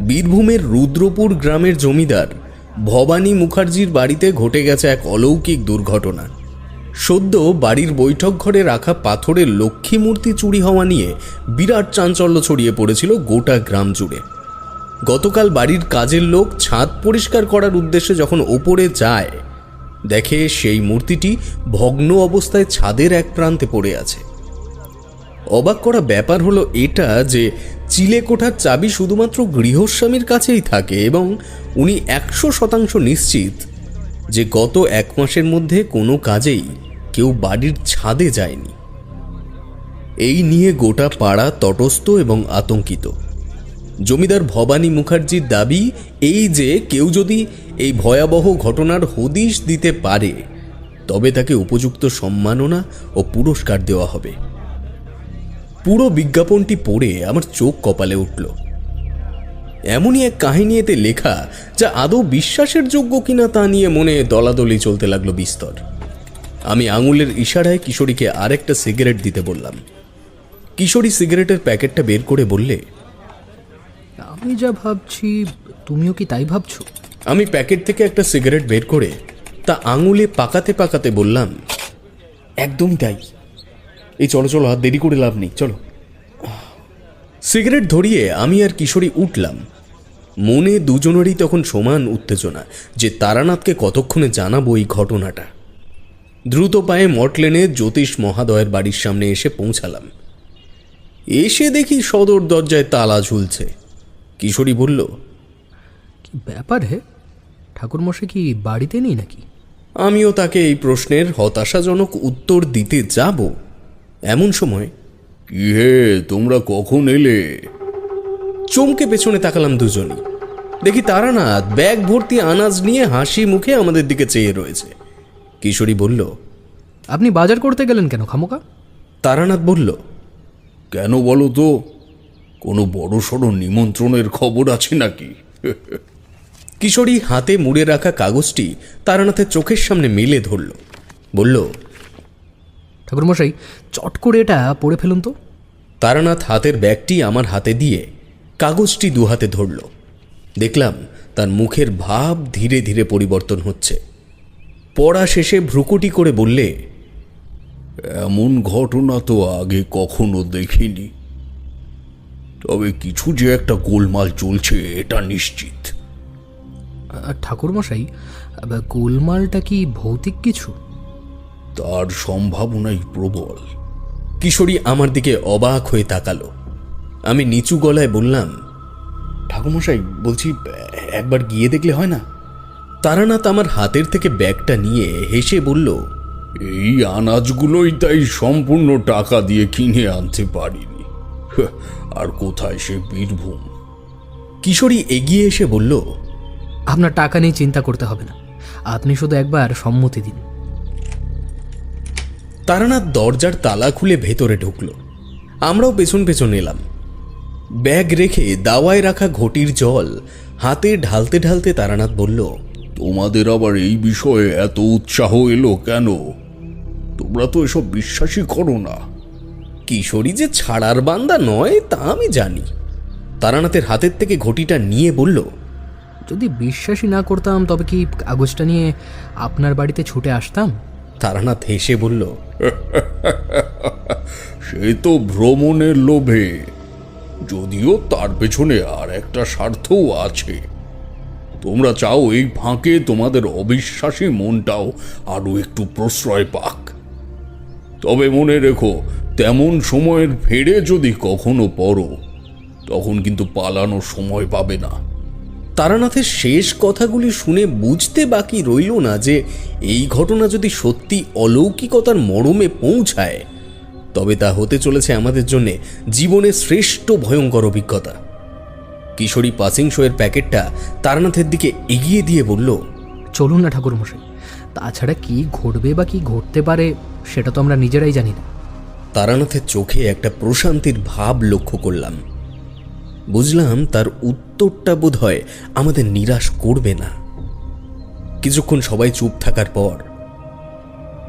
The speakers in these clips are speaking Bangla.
বীরভূমের রুদ্রপুর গ্রামের জমিদার ভবানী মুখার্জির বাড়িতে ঘটে গেছে এক অলৌকিক দুর্ঘটনা। সদ্য বাড়ির বৈঠক ঘরে রাখা পাথরের লক্ষ্মী মূর্তি চুরি হওয়া নিয়ে বিরাট চাঞ্চল্য ছড়িয়ে পড়েছিল গোটা গ্রাম জুড়ে। গতকাল বাড়ির কাজের লোক ছাদ পরিষ্কার করার উদ্দেশ্যে যখন ওপরে যায়, দেখে সেই মূর্তিটি ভগ্ন অবস্থায় ছাদের এক প্রান্তে পড়ে আছে। অবাক করা ব্যাপার হলো এটা যে চিলেকোঠার চাবি শুধুমাত্র গৃহস্বামীর কাছেই থাকে এবং উনি 100% নিশ্চিত যে গত 1 মাসের মধ্যে কোনো কাজেই কেউ বাড়ির ছাদে যায়নি। এই নিয়ে গোটা পাড়া তটস্থ এবং আতঙ্কিত। জমিদার ভবানী মুখার্জির দাবি এই যে কেউ যদি এই ভয়াবহ ঘটনার হদিশ দিতে পারে তবে তাকে উপযুক্ত সম্মাননা ও পুরস্কার দেওয়া হবে। পুরো বিজ্ঞাপনটি পড়ে আমার চোখ কপালে উঠল। এমনই এক কাহিনী এতে লেখা যা আদৌ বিশ্বাসের যোগ্য কিনা তা নিয়ে মনে দলাদলি চলতে লাগলো বিস্তর। আমি আঙুলের ইশারায় কিশোরীকে আরেকটা সিগারেট দিতে বললাম। কিশোরী সিগারেটের প্যাকেটটা বের করে বললে, আমি যা ভাবছি তুমিও কি তাই ভাবছো? আমি প্যাকেট থেকে একটা সিগারেট বের করে তা আঙুলে পাকাতে পাকাতে বললাম, একদম তাই। এই চলো চলো, আর দেরি করে লাভ নেই, চলো। সিগারেট ধরিয়ে আমি আর কিশোরী উঠলাম। মনে দুজনেরই তখন সমান উত্তেজনা যে তারানাথকে কতক্ষণে জানাবো এই ঘটনাটা। দ্রুত পায়ে মটলেনে জ্যোতিষ মহাদয়ের বাড়ির সামনে এসে পৌঁছালাম। এসে দেখি সদর দরজায় তালা ঝুলছে। কিশোরী বলল, কি ব্যাপার হে, ঠাকুরমশাই কি বাড়িতে নেই নাকি? আমিও তাকে এই প্রশ্নের হতাশাজনক উত্তর দিতে যাব এমন সময়, কি হে, তোমরা কখন এলে? চমকে পেছনে তাকালাম দুজনই। দেখি তারানাথ ব্যাগ ভর্তি আনাজ নিয়ে হাসি মুখে আমাদের দিকে চেয়ে রয়েছে। কিশোরী বলল, আপনি বাজার করতে গেলেন কেন খামোকা? তারানাথ বলল, কেন বলো তো, কোনো বড় সড়ো নিমন্ত্রণের খবর আছে নাকি? কিশোরী হাতে মুড়ে রাখা কাগজটি তারানাথের চোখের সামনে মেলে ধরল। বলল, ঠাকুরমশাই চট করে এটা পড়ে ফেলুন তো। তারানাথ হাতের ব্যাগটি আমার হাতে দিয়ে কাগজটি দুহাতে ধরল। দেখলাম তার মুখের ভাব ধীরে ধীরে পরিবর্তন হচ্ছে। পড়া শেষে ভ্রুকুটি করে বললে, এমন ঘটনা তো আগে কখনো দেখিনি, তবে কিছু যে একটা গোলমাল চলছে এটা নিশ্চিত। ঠাকুরমশাই, গোলমালটা কি ভৌতিক কিছু? তার সম্ভাবনাই প্রবল। কিশোরী আমার দিকে অবাক হয়ে তাকালো। আমি নিচু গলায় বললাম, ঠাকুরমশাই বলছি, একবার গিয়ে দেখলে হয় না? তারানাথ আমার হাতের থেকে ব্যাগটা নিয়ে হেসে বলল, এই আনাজগুলোই তাই সম্পূর্ণ টাকা দিয়ে কিনে আনতে পারিনি, আর কোথায় সে বীরভূম। কিশোরী এগিয়ে এসে বলল, আপনার টাকা নিয়ে চিন্তা করতে হবে না, আপনি শুধু একবার সম্মতি দিন। তারানাথ দরজার তালা খুলে ভেতরে ঢুকল। আমরাও পেছন পেছন এলাম। ব্যাগ রেখে দাওয়ায় রাখা ঘটির জল হাতে ঢালতে ঢালতে তারানাথ বলল, তোমাদের আবার এই বিষয়ে এত উৎসাহ এলো কেন? তোমরা তো এসব বিশ্বাসই করো না। কিশোরী যে ছাড়ার বান্দা নয় তা আমি জানি। তারানাথের হাতের থেকে ঘটিটা নিয়ে বলল, যদি বিশ্বাসই না করতাম তবে কি কাগজটা নিয়ে আপনার বাড়িতে ছুটে আসতাম? তারানাথ হেসে বলল, সে তো ভ্রমণের লোভে, যদিও তার পেছনে আর একটা স্বার্থও আছে। তোমরা চাও এই ফাঁকে তোমাদের অবিশ্বাসী মনটাও আরো একটু প্রশ্রয় পাক। তবে মনে রেখো, তেমন সময়ের ফেরে যদি কখনো পড়ো তখন কিন্তু পালানোর সময় পাবে না। তারানাথের শেষ কথাগুলি শুনে বুঝতে বাকি রইল না যে এই ঘটনা যদি সত্যি অলৌকিকতার মরমে পৌঁছায় তবে তা হতে চলেছে আমাদের জন্য জীবনের শ্রেষ্ঠ ভয়ঙ্কর অভিজ্ঞতা। কিশোরী পাসিং শোয়ের প্যাকেটটা তারানাথের দিকে এগিয়ে দিয়ে বলল, চলুন না ঠাকুরমশাই, তাছাড়া কি ঘটবে বা কি ঘটতে পারে সেটা তো আমরা নিজেরাই জানি না। তারানাথের চোখে একটা প্রশান্তির ভাব লক্ষ্য করলাম। বুঝলাম তার উত্তরটা বোধহয় আমাদের নিরাশ করবে না। কিছুক্ষণ সবাই চুপ থাকার পর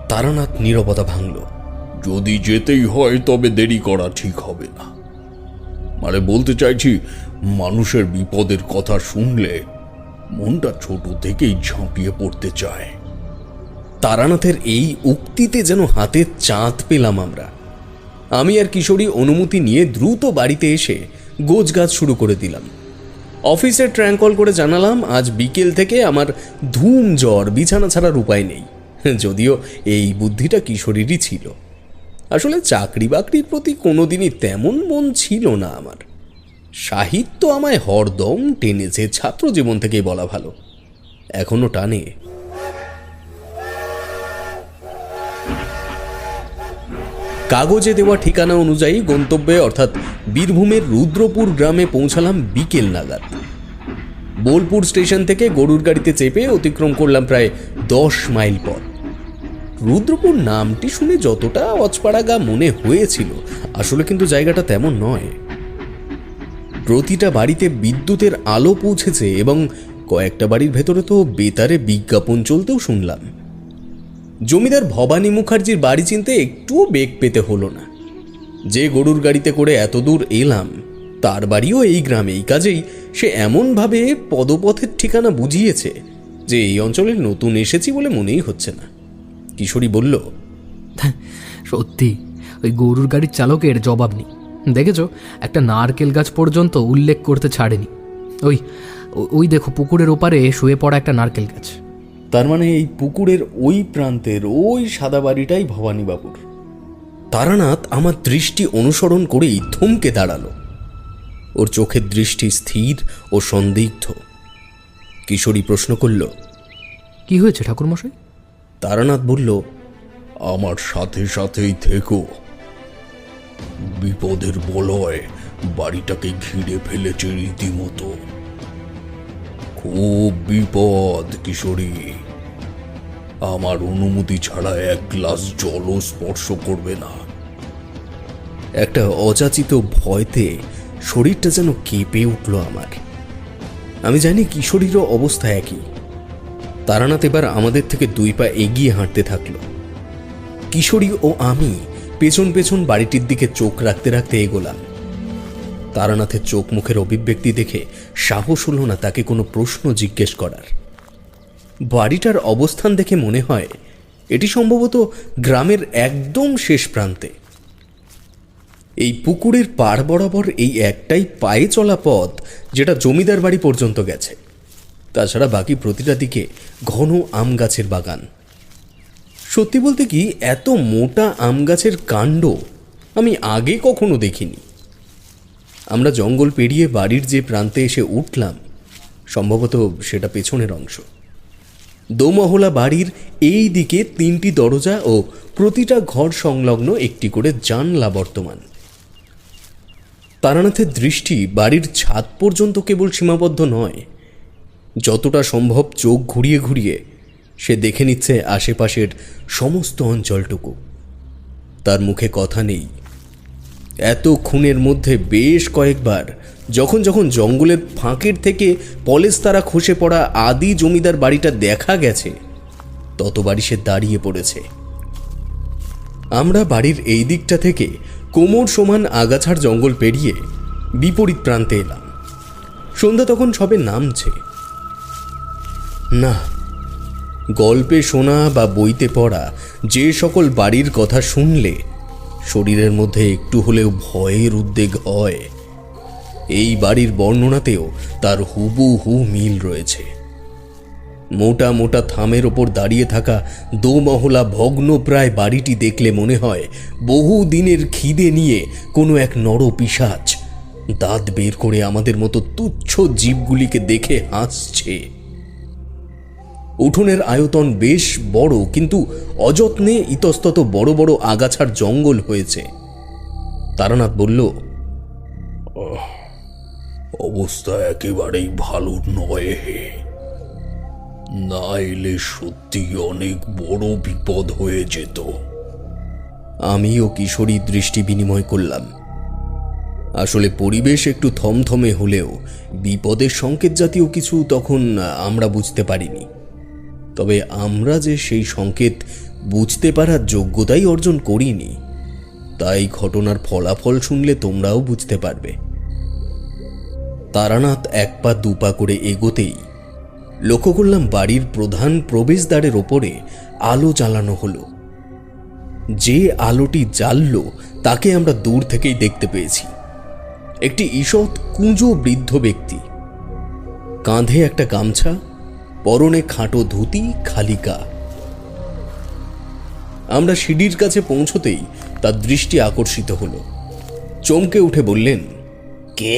তারানাথ নীরবতা ভাঙল। যদি যেতেই হয় তবে দেরি করা ঠিক হবে না। মানে বলতে চাইছি, মানুষের বিপদের কথা শুনলে মনটা ছোট থেকেই ঝাঁপিয়ে পড়তে চায়। তারানাথের এই উক্তিতে যেন হাতে চাঁদ পেলাম আমরা। আমি আর কিশোরী অনুমতি নিয়ে দ্রুত বাড়িতে এসে গোছগাছ শুরু করে দিলাম। অফিসে ট্র্যাঙ্ক কল করে জানালাম আজ বিকেল থেকে আমার ধুম জ্বর, বিছানা ছাড়ার উপায় নেই। যদিও এই বুদ্ধিটা কিশোরীরই ছিল। আসলে চাকরি বাকরির প্রতি কোনোদিনই তেমন মন ছিল না আমার। সাহিত্য আমায় হরদম টেনেছে, ছাত্র জীবন থেকেই বলা ভালো, এখনো টানে। কাগজে দেওয়া ঠিকানা অনুযায়ী গন্তব্যে অর্থাৎ বীরভূমের রুদ্রপুর গ্রামে পৌঁছালাম বিকেল নাগাদ। বোলপুর স্টেশন থেকে গরুর গাড়িতে চেপে অতিক্রম করলাম প্রায় 10 মাইল পথ। রুদ্রপুর নামটি শুনে যতটা অচপাড়াগা মনে হয়েছিল, আসলে কিন্তু জায়গাটা তেমন নয়। প্রতিটা বাড়িতে বিদ্যুতের আলো পৌঁছেছে এবং কয়েকটা বাড়ির ভেতরে তো বেতারে বিজ্ঞাপন চলতেও শুনলাম। জমিদার ভবানী মুখার্জির বাড়ি চিনতে একটুও বেগ পেতে হলো না। যে গরুর গাড়িতে করে এত দূর এলাম তার বাড়িও এই গ্রামে। এই কাজেই সে এমনভাবে পদপথের ঠিকানা বুঝিয়েছে যে এই অঞ্চলে নতুন এসেছি বলে মনেই হচ্ছে না। কিশোরী বলল, সত্যি ওই গরুর গাড়ির চালকের জবাব নেই। দেখেছো, একটা নারকেল গাছ পর্যন্ত উল্লেখ করতে ছাড়েনি। ওই ওই দেখো, পুকুরের ওপারে শুয়ে পড়া একটা নারকেল গাছ। তার মানে এই পুকুরের ওই প্রান্তের ওই সাদা বাড়িটাই ভবানীবাবুর। তারানাথ আমার দৃষ্টি অনুসরণ করেই থমকে দাঁড়ালো। ওর চোখের দৃষ্টি স্থির ও সন্দিগ্ধ। কিশোরী প্রশ্ন করল, কি হয়েছে ঠাকুরমশাই? তারানাথ বলল, আমার সাথে সাথেই থেকো। বিপদের বলয় বাড়িটাকে ঘিরে ফেলেছে রীতিমতো। খুব বিপদ কিশোরী। আমার অনুমতি ছাড়া এক গ্লাস জলও স্পর্শ করবে না। একটা অযাচিত ভয়তে শরীরটা যেন কেঁপে উঠল আমার। আমি জানি কিশোরীরও অবস্থা একই। তারানাথ এবার আমাদের থেকে 2 পা এগিয়ে হাঁটতে থাকলো। কিশোরী ও আমি পেছন পেছন বাড়িটির দিকে চোখ রাখতে রাখতে এগোলাম। তারানাথের চোখ মুখের অভিব্যক্তি দেখে সাহস হলো না তাকে কোনো প্রশ্ন জিজ্ঞেস করার। বাড়িটার অবস্থান দেখে মনে হয় এটি সম্ভবত গ্রামের একদম শেষ প্রান্তে। এই পুকুরের পাড় বরাবর এই একটাই পায়ে চলা পথ যেটা জমিদার বাড়ি পর্যন্ত গেছে। তাছাড়া বাকি প্রতিটা দিকে ঘন আম গাছের বাগান। সত্যি বলতে কি, এত মোটা আম গাছের কাণ্ড আমি আগে কখনো দেখিনি। আমরা জঙ্গল পেরিয়ে বাড়ির যে প্রান্তে এসে উঠলাম, সম্ভবত সেটা পেছনের অংশ। দোমহলা বাড়ির এই দিকে 3টি দরজা ও প্রতিটা ঘর সংলগ্ন একটি করে জানলা বর্তমান। তারানাথের দৃষ্টি বাড়ির ছাদ পর্যন্ত কেবল সীমাবদ্ধ নয়, যতটা সম্ভব চোখ ঘুরিয়ে ঘুরিয়ে সে দেখে নিচ্ছে আশেপাশের সমস্ত অঞ্চলটুকু। তার মুখে কথা নেই। এত খুনের মধ্যে বেশ কয়েকবার যখন যখন জঙ্গলের ফাঁকের থেকে পলেস্তারা খসে পড়া আদি জমিদার বাড়িটা দেখা গেছে, ততবারই সে দাঁড়িয়ে পড়েছে। আমরা বাড়ির এই দিকটা থেকে কোমর সমান আগাছার জঙ্গল পেরিয়ে বিপরীত প্রান্তে এলাম। সন্ধ্যা তখন সবে নামছে। না, গল্পে শোনা বা বইতে পড়া যে সকল বাড়ির কথা শুনলে শরীরের মধ্যে একটু হলেও ভয়ের উদ্বেগ হয়, এই বাড়ির বর্ণনাতেও তার হুবহু মিল রয়েছে। মোটা মোটা থামের ওপর দাঁড়িয়ে থাকা দোমহলা ভগ্নপ্রায় বাড়িটি দেখলে মনে হয় বহু দিনের খিদে নিয়ে কোনো এক নরপিশাচ দাঁত বের করে আমাদের মতো তুচ্ছ জীবগুলিকে দেখে হাসছে। উঠোনের আয়তন বেশ বড়, কিন্তু অযত্নে ইতস্তত বড় বড় আগাছার জঙ্গল হয়েছে। তারানাথ বলল, অবস্থা একেবারেই ভালো নয় হে। না এলে সত্যি অনেক বড় বিপদ হয়ে যেত। আমি ও কিশোরী দৃষ্টি বিনিময় করলাম। আসলে পরিবেশ একটু থমথমে হলেও বিপদের সংকেত জাতীয় কিছু তখন আমরা বুঝতে পারিনি। তবে আমরা যে সেই সংকেত বুঝতে পারার যোগ্যতাই অর্জন করিনি, তাই ঘটনার ফলাফল শুনলে তোমরাও বুঝতে পারবে। তারানাথ এক পা দুপা করে এগোতেই লক্ষ্য করলাম বাড়ির প্রধান প্রবেশদ্বারের ওপরে আলো জ্বালানো হলো। যে আলোটি জ্বালল তাকে আমরা দূর থেকেই দেখতে পেয়েছি। একটি ঈষৎ কুঁজো বৃদ্ধ ব্যক্তি, কাঁধে একটা গামছা, পরনে খাটো ধুতি, খালি গা। আমরা সিঁড়ির কাছে পৌঁছতেই তার দৃষ্টি আকর্ষিত হলো। চমকে উঠে বললেন, কে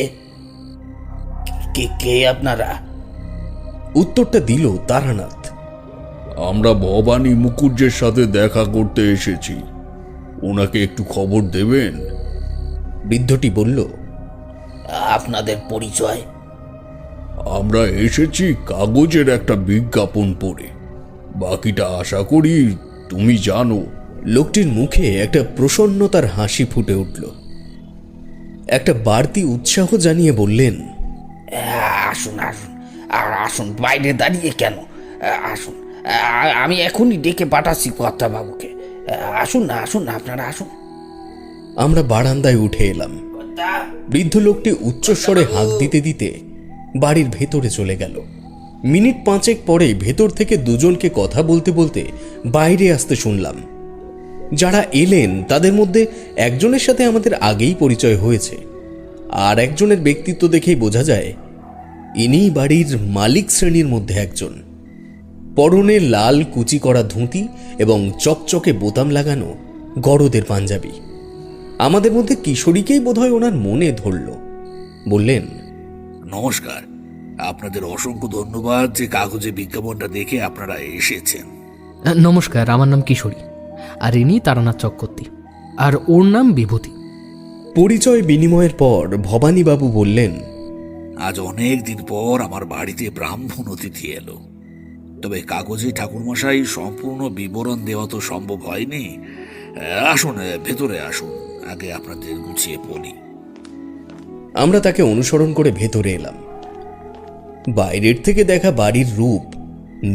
কে কে আপনারা? উত্তরটা দিল তারানাথ। আমরা ভবানী মুকুজ্জের সাথে দেখা করতে এসেছি, ওনাকে একটু খবর দেবেন? বৃদ্ধটি বলল, আপনাদের পরিচয়? আমরা এসেছি কাগজের একটা বিজ্ঞাপন পড়ে, বাকিটা আশা করি তুমি জানো। লোকটির মুখে একটা প্রসন্নতার হাসি ফুটে উঠল। একটা বাড়তি উৎসাহ জানিয়ে বললেন, আসুন আসুন, আর আসুন, বাইরে দাঁড়িয়ে কেন? আসুন, আমি এখনই ডেকে পাঠাচ্ছি কর্তাবাবুকে। আসুন না, আসুন না, আপনারা আসুন। আমরা বারান্দায় উঠে এলাম। বৃদ্ধ লোকটি উচ্চস্বরে হাঁক দিতে দিতে বাড়ির ভেতরে চলে গেল। মিনিট 5 পরে ভেতর থেকে দুজনকে কথা বলতে বলতে বাইরে আসতে শুনলাম। যারা এলেন তাদের মধ্যে একজনের সাথে আমাদের আগেই পরিচয় হয়েছে, আর একজনের ব্যক্তিত্ব দেখেই বোঝা যায় ইনি বাড়ির মালিক শ্রেণীর মধ্যে একজন। পরনে লাল কুচি করা ধুতি এবং চকচকে বোতাম লাগানো গরদের পাঞ্জাবি। আমাদের মধ্যে কিশোরীকেই বোধহয় ওনার মনে ধরল। বললেন, নমস্কার, আপনাদের অসংখ্য ধন্যবাদ যে কাগজে বিজ্ঞাপনটা দেখে আপনারা এসেছেন। নমস্কার, আমার নাম কিশোরী, আর ইনি তারানাথ চক্রবর্তী, আর ওর নাম বিভূতি। পরিচয় বিনিময়ের পর ভবানীবাবু বললেন, আজ অনেক দিন পর আমার বাড়িতে ব্রাহ্মণ অতিথি এলো, তবে কাগজে ঠাকুরমশাই সম্পূর্ণ বিবরণ দেওয়া তো সম্ভব হয়নি। আসুন, ভেতরে আসুন, আগে আপনাদের গুছিয়ে বলি। আমরা তাকে অনুসরণ করে ভেতরে এলাম। বাইরের থেকে দেখা বাড়ির রূপ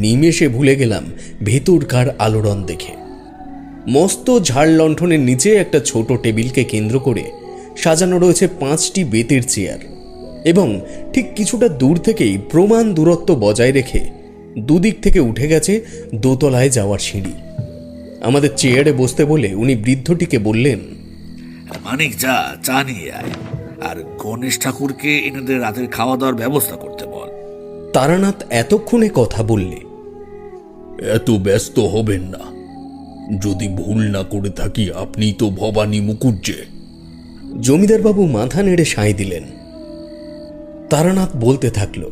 নিমেষে ভুলে গেলাম ভেতরকার আলোড়ন দেখে। মস্ত ঝাড় লণ্ঠনের নিচে একটা ছোট টেবিলকে কেন্দ্র করে সাজানো রয়েছে 5টি বেতের চেয়ার, এবং ঠিক কিছুটা দূর থেকেই প্রমাণ দূরত্ব বজায় রেখে দুদিক থেকে উঠে গেছে দোতলায় যাওয়ার সিঁড়ি। আমাদের চেয়ারে বসতে বলে উনি বৃদ্ধটিকে বললেন, মানিক, যা চা নিয়ে আয়, আর গণেশ ঠাকুরকে এনাদের রাতের খাওয়া দাওয়ার ব্যবস্থা করতে বল। তারানাথ এতক্ষণে কথা বললে, এত ব্যস্ত হবেন না, যদি ভুল না করে থাকি আপনি তো ভবানী মুকুজ্জে। জমিদারবাবু মাথা নেড়ে সায় দিলেন। তারানাথ বলতে থাকল,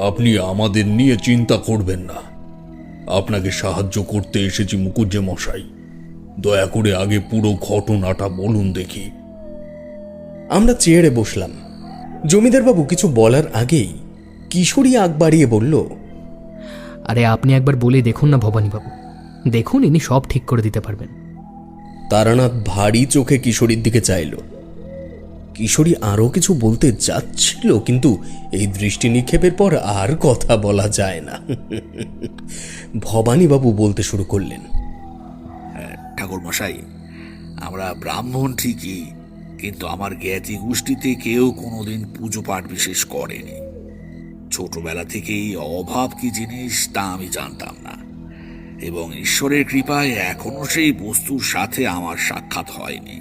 আপনি আমাদের নিয়ে চিন্তা করবেন না, আপনাকে সাহায্য করতে এসেছি মুকুজ্জে মশাই। দয়া করে আগে পুরো ঘটনাটা বলুন দেখি। আমরা চেয়ারে বসলাম। জমিদারবাবু কিছু বলার আগেই কিশোরী আগ বাড়িয়ে বলল, আরে আপনি একবার বলে দেখুন না ভবানীবাবু, দেখুন ইনি সব ঠিক করে দিতে পারবেন। তারানাথ ভারী চোখে কিশোরীর দিকে চাইল। কিশোরী আরো কিছু বলতে যাচ্ছিল, কিন্তু এই দৃষ্টি নিক্ষেপের পর আর কথা বলা যায় না। ভবানীবাবু বলতে শুরু করলেন, ঠাকুরমশাই, আমরা ব্রাহ্মণ ঠিকই, কিন্তু আমার জ্ঞাতি গোষ্ঠীতে কেউ কোনোদিন পুজো পাঠ বিশেষ করেনি। ছোটবেলা থেকেই অভাব কি জিনিস তা আমি জানতাম না, এবং ঈশ্বরের কৃপায় এখনো সেই বস্তুর সাথে আমার সাক্ষাৎ হয়নি।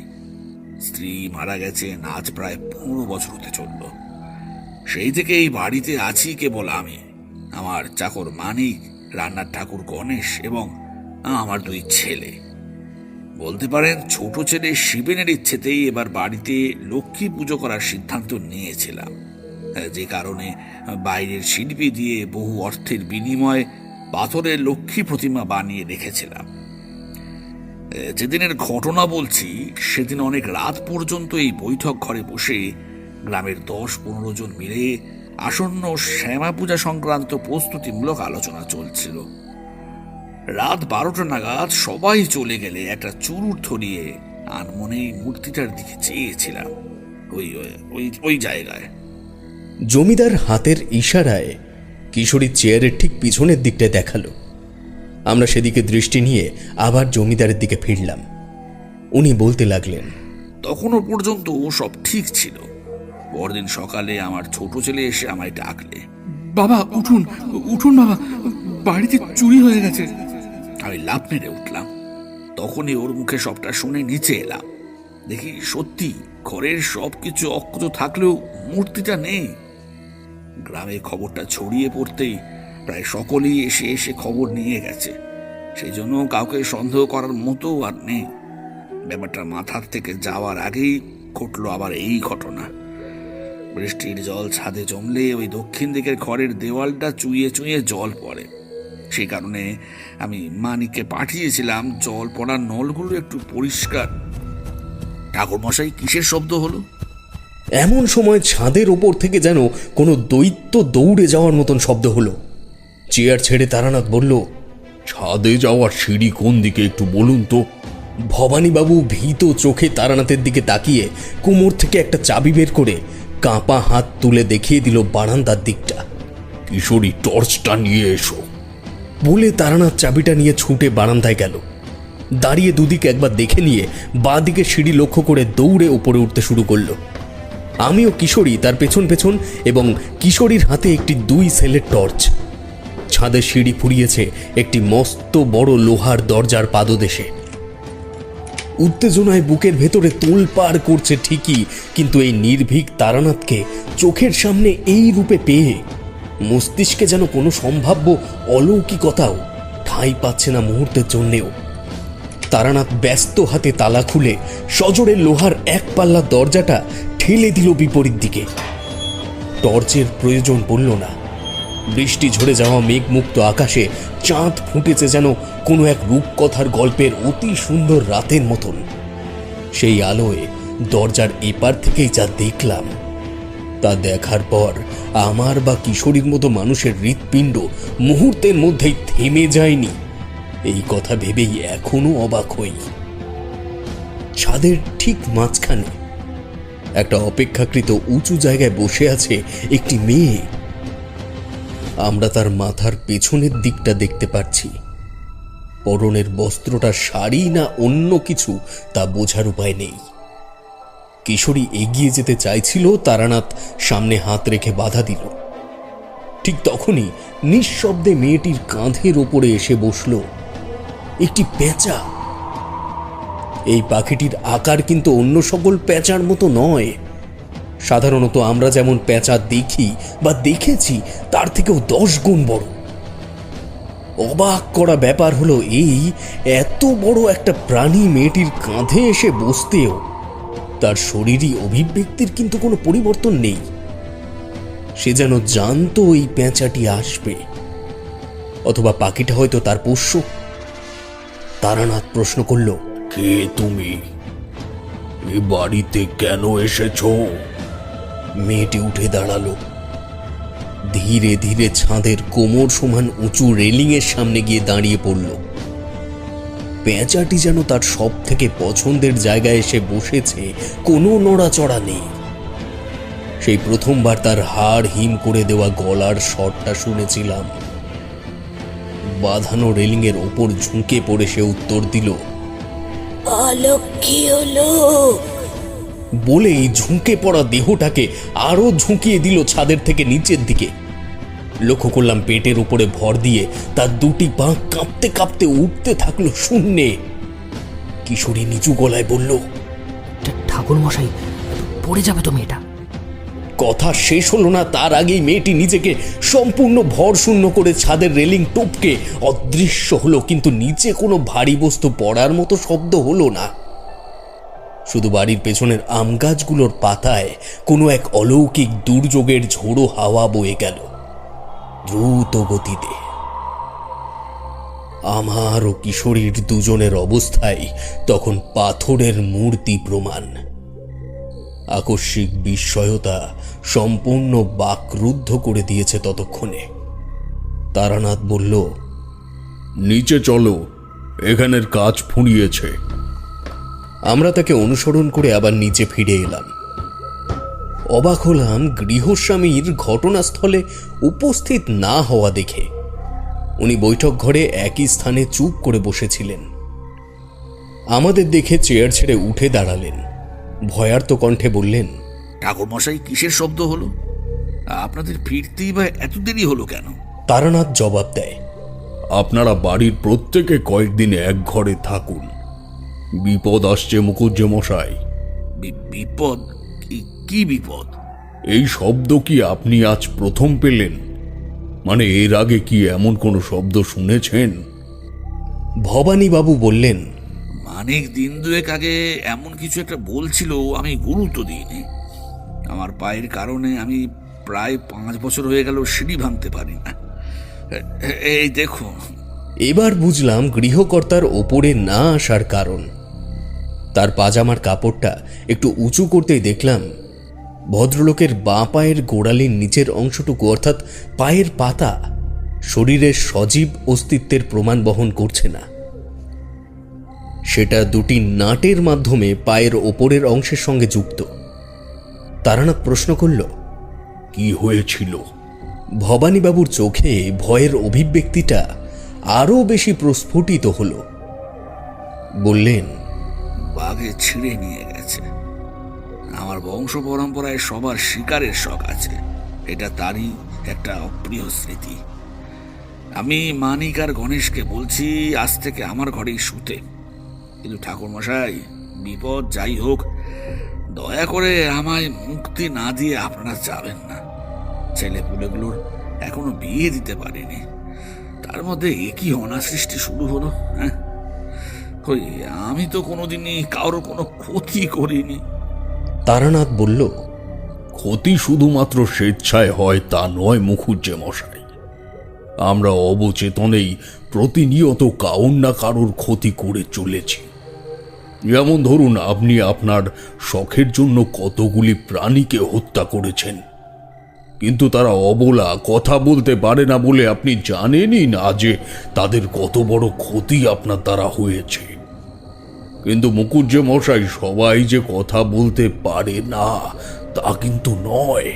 স্ত্রী মারা গেছেন আজ প্রায় 15 বছর হতে চলল। সেই থেকে এই বাড়িতে আছি কেবল আমি, আমার চাকর মানিক, রান্নার ঠাকুর গণেশ এবং আমার 2 ছেলে। বলতে পারেন ছোট ছেলে শিবেনের ইচ্ছেতেই এবার বাড়িতে লক্ষ্মী পুজো করার সিদ্ধান্ত নিয়েছিলাম, যে কারণে বাইরের শিল্পী দিয়ে বহু অর্থের বিনিময়ে পাথরের লক্ষ্মী প্রতিমা বানিয়ে রেখেছিলাম। যেদিনের ঘটনা বলছি, সেদিন অনেক রাত পর্যন্ত এই বৈঠক ঘরে বসে গ্রামের 10-15 জন মিলে আসন্ন শ্যামা পূজা সংক্রান্ত প্রস্তুতিমূলক আলোচনা চলছিল। রাত 12টা নাগাদ সবাই চলে গেলে একটা চুরুট ধরিয়ে আনমনে মূর্তিটার দিকে চেয়েছিলাম, ওই জায়গায়। জমিদার হাতের ইশারায় কিশোরী চেয়ারের ঠিক পিছনের দিকটায় দেখালো। আমরা সেদিকে দৃষ্টি নিয়ে আবার জমিদারের দিকে ফিরলাম। উনি বলতে লাগলেন, তখনও পর্যন্ত সব ঠিক ছিল, পরদিন সকালে আমার ছোট ছেলে এসে আমায় ডাকলে। বাবা উঠুন, উঠুন বাবা, বাড়িতে চুরি হয়ে গেছে। আমি লাফ মেরে উঠলাম। তখনই ওর মুখে সবটা শুনে নিচে এলাম। দেখি সত্যি ঘরের সবকিছু অক্ষত থাকলেও মূর্তিটা নেই। গ্রামে খবরটা ছড়িয়ে পড়তেই প্রায় সকলেই এসে এসে খবর নিয়ে গেছে। সেই জন্য কাউকে সন্দেহ করার মতো আর নেই। ব্যাপারটা মাথার থেকে যাওয়ার আগেই ঘটলো আবার এই ঘটনা। বৃষ্টির জল ছাদে জমলে ওই দক্ষিণ দিকের ঘরের দেওয়ালটা চুইয়ে চুইয়ে জল পড়ে। সেই কারণে আমি মানিককে পাঠিয়েছিলাম জল পড়ার নলগুলো একটু পরিষ্কার। ঠাকুরমশাই, কিসের শব্দ হলো? এমন সময় ছাদের ওপর থেকে যেন কোনো দৈত্য দৌড়ে যাওয়ার মতন শব্দ হলো। চেয়ার ছেড়ে তারানাথ বলল, ছাদে যাওয়ার সিঁড়ি কোন দিকে একটু বলুন তো। ভবানীবাবু ভীত চোখে তারানাথের দিকে তাকিয়ে কোমর থেকে একটা চাবি বের করে কাঁপা হাত তুলে দেখিয়ে দিল বারান্দার দিকটা। কিশোরী, টর্চটা নিয়ে এসো। বলে তারানাথ চাবিটা নিয়ে ছুটে বারান্দায় গেল। দাঁড়িয়ে দুদিকে একবার দেখে নিয়ে বাঁ দিকে সিঁড়ি লক্ষ্য করে দৌড়ে উপরে উঠতে শুরু করলো। আমিও কিশোরী তার পেছন পেছন, এবং কিশোরীর হাতে একটি 2 সেলের টর্চ। ছাদের সিঁড়ি ফুরিয়েছে একটি মস্ত বড় লোহার দরজার পাদদেশে। উত্তেজনায় বুকের ভেতরে তোলপাড় করছে ঠিকই, কিন্তু এই নির্ভীক তারানাথকে চোখের সামনে এই রূপে পেয়ে মস্তিষ্কে যেন কোনো সম্ভাব্য অলৌকিকতাও ঠাঁই পাচ্ছে না মুহূর্তের জন্যেও। তারানাথ ব্যস্ত হাতে তালা খুলে সজোরে লোহার এক পাল্লা দরজাটা ঠেলে দিল বিপরীত দিকে। টর্চের প্রয়োজন পড়ল না। বৃষ্টি ঝরে যাওয়া মেঘমুক্ত আকাশে চাঁদ ফুটেছে যেন কোনো এক রূপকথার গল্পের অতি সুন্দর রাতের মতন। সেই আলোয় দরজার এপার থেকেই যা দেখলাম, তা দেখার পর আমার বা কিশোরীর মতো মানুষের হৃৎপিণ্ড মুহূর্তের মধ্যেই থেমে যায়নি। এই কথা ভেবেই এখনো অবাক হই। ছাদের ঠিক মাঝখানে একটা অপেক্ষাকৃত উঁচু জায়গায় বসে আছে একটি মেয়ে। আমরা তার মাথার পেছনের দিকটা দেখতে পাচ্ছি। পরনের বস্ত্রটা শাড়ি না অন্য কিছু তা বোঝার উপায় নেই। কিশোরী এগিয়ে যেতে চাইছিল, তারানাথ সামনে হাত রেখে বাধা দিল। ঠিক তখনই নিঃশব্দে মেয়েটির কাঁধের ওপরে এসে বসল একটি পেঁচা। এই পাখিটির আকার কিন্তু অন্য সকল পেঁচার মতো নয়। সাধারণত আমরা যেমন পেঁচা দেখি বা দেখেছি তার থেকেও 10 গুণ বড়। অবাক করা ব্যাপার হলো এই, এত বড় একটা প্রাণী মেয়েটির কাঁধে এসে বসতেও তার শরীরী অভিব্যক্তির কিন্তু কোনো পরিবর্তন নেই। সে যেন জানতো এই পেঁচাটি আসবে, অথবা পাখিটা হয়তো তার পোষ্য। তারানাথ প্রশ্ন করল, কে তুমি? এ বাড়িতে কেন এসেছো? মেয়েটি উঠে দাঁড়ালো। ধীরে ধীরে ছাদের কোমর সমান উঁচু রেলিংয়ের সামনে গিয়ে দাঁড়িয়ে পড়ল। পেঁচাটি যেন তার সব থেকে পছন্দের জায়গায় এসে বসেছে, কোনো নড়াচড়া নেই। সেই প্রথমবার তার হাড় হিম করে দেওয়া গলার স্বরটা শুনেছিলাম। বাঁধানো রেলিংয়ের ওপর ঝুঁকে পড়ে সে উত্তর দিল, অলক্ষী হলো। বলেই ঝুঁকে পড়া দেহটাকে আরো ঝুঁকিয়ে দিল ছাদের থেকে নিচের দিকে। লক্ষ্য করলাম পেটের উপরে ভর দিয়ে তার 2টি পা কাঁপতে কাঁপতে উঠতে থাকলো শূন্যে। কিশোরী নিচু গলায় বলল, ঠাকুর মশাই, পড়ে যাবে তো মেয়েটা। কথা শেষ হলো না তার আগেই মেয়েটি নিজেকে সম্পূর্ণ ভর শূন্য করে ছাদের রেলিং টপকে অদৃশ্য হলো, কিন্তু নিচে কোনো ভারী বস্তু পড়ার মতো শব্দ হলো না। শুধু বাড়ির পেছনের আম গাছগুলোর পাতায় কোনো এক অলৌকিক দুর্যোগের ঝোড়ো হাওয়া বয়ে গেল দ্রুত গতিতে। আমার ও কিশোরীর দুজনের অবস্থায় তখন পাথরের মূর্তি প্রমাণ। আকস্মিক বিস্ময়তা সম্পূর্ণ বাকরুদ্ধ করে দিয়েছে ততক্ষণে। তারানাথ বলল, নিচে চলো, এখানের কাজ ফুরিয়েছে। আমরা তাকে অনুসরণ করে আবার নিচে ফিরে এলাম। অবাক হলাম গৃহস্বামীর ঘটনাস্থলে উপস্থিত না হওয়া দেখে। উনি বৈঠক ঘরে একই স্থানে চুপ করে বসেছিলেন। আমাদের দেখে চেয়ার ছেড়ে উঠে দাঁড়ালেন। ভয়ার্ত কণ্ঠে বললেন, ঠাকুরমশাই, কিসের শব্দ হলো? আপনাদের ফিরতেই বা এত দেরি হলো কেন? তারানাথ জবাব দেয়, আপনারা বাড়ির প্রত্যেকে কয়েকদিন এক ঘরে থাকুন। বিপদ আসছে মুখুজ্জে মশাই। বিপদ? কি বিপদ? এই শব্দ কি আপনি আজ প্রথম পেলেন? মানে এর আগে কি এমন কোনো শব্দ শুনেছেন? ভবানীবাবু বললেন, মানিক দিন দুয়েক আগে এমন কিছু একটা বলছিল, আমি গুরুত্ব দিইনি। আমার পায়ের কারণে আমি প্রায় 5 বছর হয়ে গেল সিঁড়ি ভাঙতে পারি না। এই দেখুন। এবার বুঝলাম গৃহকর্তার ওপরে না আসার কারণ। তার পাজামার কাপড়টা একটু উঁচু করতেই দেখলাম ভদ্রলোকের বাঁ পায়ের গোড়ালির নিচের অংশটুকু, অর্থাৎ পায়ের পাতা, শরীরের সজীব অস্তিত্বের প্রমাণ বহন করছে না। সেটা দুটি নাটের মাধ্যমে পায়ের ওপরের অংশের সঙ্গে যুক্ত। তারানাথ প্রশ্ন করল, কি হয়েছিল? ভবানীবাবুর চোখে ভয়ের অভিব্যক্তিটা আরও বেশি প্রস্ফুটিত হল। বললেন, বাঘে ছিঁড়ে নিয়ে গেছে। আমার বংশ পরম্পরায় সবার শিকারের শখ আছে, এটা তারই একটা অপ্রিয় স্মৃতি। আমি মানিক আর গণেশকে বলছি আজ থেকে আমার ঘরেই শুতে। কিন্তু ঠাকুরমশাই, বিপদ যাই হোক, দয়া করে আমায় মুক্তি না দিয়ে আপনারা যাবেন না। ছেলেপুলেগুলোর এখনো বিয়ে দিতে পারিনি, তার মধ্যে একই অনাসৃষ্টি শুরু হলো। হ্যাঁ, ওই আমি তো কোনোদিনই কারোর কোনো ক্ষতি করিনি। তারানাথ বলল, ক্ষতি শুধুমাত্র স্বেচ্ছায় হয় তা নয় মুখুজ্জে মশাই। আমরা অবচেতনেই প্রতিনিয়ত কারোর না কারোর ক্ষতি করে চলেছি। যেমন ধরুন, আপনি আপনার শখের জন্য কতগুলি প্রাণীকে হত্যা করেছেন, কিন্তু তারা অবলা, কথা বলতে পারে না বলে আপনি জানেনই না যে তাদের কত বড় ক্ষতি আপনার দ্বারা হয়েছে। কিন্তু মুখুজ্জে মশাই, সবাই যে কথা বলতে পারে না তা কিন্তু নয়।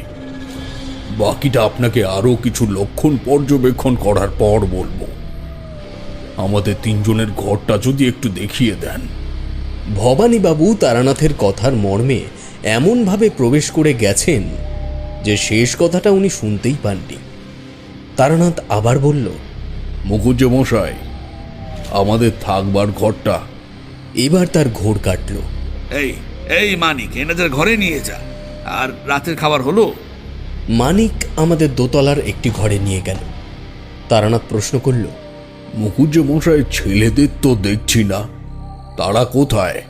বাকিটা আপনাকে আরো কিছু লক্ষণ পর্যবেক্ষণ করার পর বলবো। আমাদের 3 জনের ঘরটা যদি একটু দেখিয়ে দেন। ভবানীবাবু তারানাথের কথার মর্মে এমনভাবে প্রবেশ করে গেছেন যে শেষ কথাটা উনি শুনতেই পাননি। তারানাথ আবার বলল, মুখুজ্জে মশাই, আমাদের থাকবার ঘরটা। এবার তার ঘোর কাটল। এই এই মানিক, এনাদের ঘরে নিয়ে যা। আর রাতের খাবার হলো? মানিক আমাদের দোতলার একটি ঘরে নিয়ে গেল। তারানাথ প্রশ্ন করল, মুখুজ্জে মশাই, ছেলেদের তো দেখছি না, তারা কোথায়?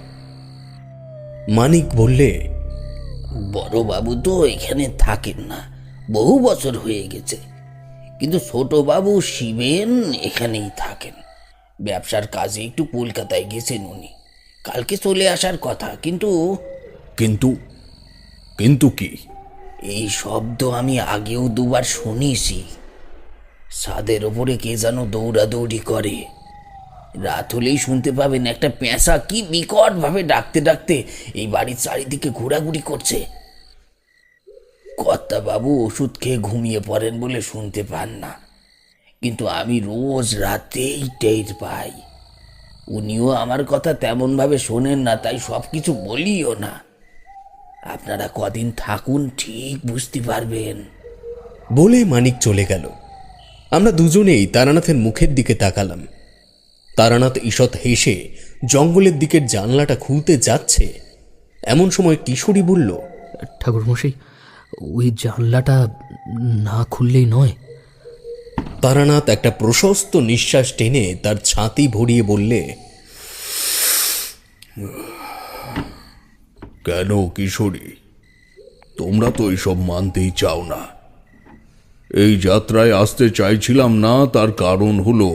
মানিক বললে, বড়বাবু তো এখানে থাকেন না, বহু বছর হয়ে গেছে। কিন্তু ছোটবাবু শিবেন এখানেই থাকেন। ব্যবসার কাজে একটু কলকাতায় গেছেন উনি, কালকে চলে আসার কথা। কিন্তু কিন্তু কিন্তু কি? এই শব্দ আমি আগেও 2বার শুনেছি। ছাদের ওপরে কে যেন দৌড়াদৌড়ি করে। রাত হলেই শুনতে পাবেন একটা পেঁচা কি বিকট ভাবে ডাকতে ডাকতে এই বাড়ির চারিদিকে ঘোরাঘুরি করছে। কর্তাবাবু ওষুধ খেয়ে ঘুমিয়ে পড়েন বলে শুনতে পান না, কিন্তু আমি রোজ রাতেই টের পাই। উনিও আমার কথা তেমন ভাবে শোনেন না, তাই সব কিছু বলিও না। আপনারা কদিন থাকুন, ঠিক বুঝতে পারবেন। বলে মানিক চলে গেল। আমরা দুজনেই তারানাথের মুখের দিকে তাকালাম। তারানাথ ঈষৎ হেসে জঙ্গলের দিকের জানলাটা খুলতে যাচ্ছে, এমন সময় কিশোরী বলল, ঠাকুরমশাই, ওই জানলাটা না খুললেই নয়। তারানাথ একটা প্রশস্ত নিঃশ্বাস টেনে তার ছাতি ভরিয়ে বললে, কেন কিশোরী, তোমরা তো এইসব মানতেই চাও না। এই যাত্রায় আসতে চাইছিলাম না, তার কারণ হলো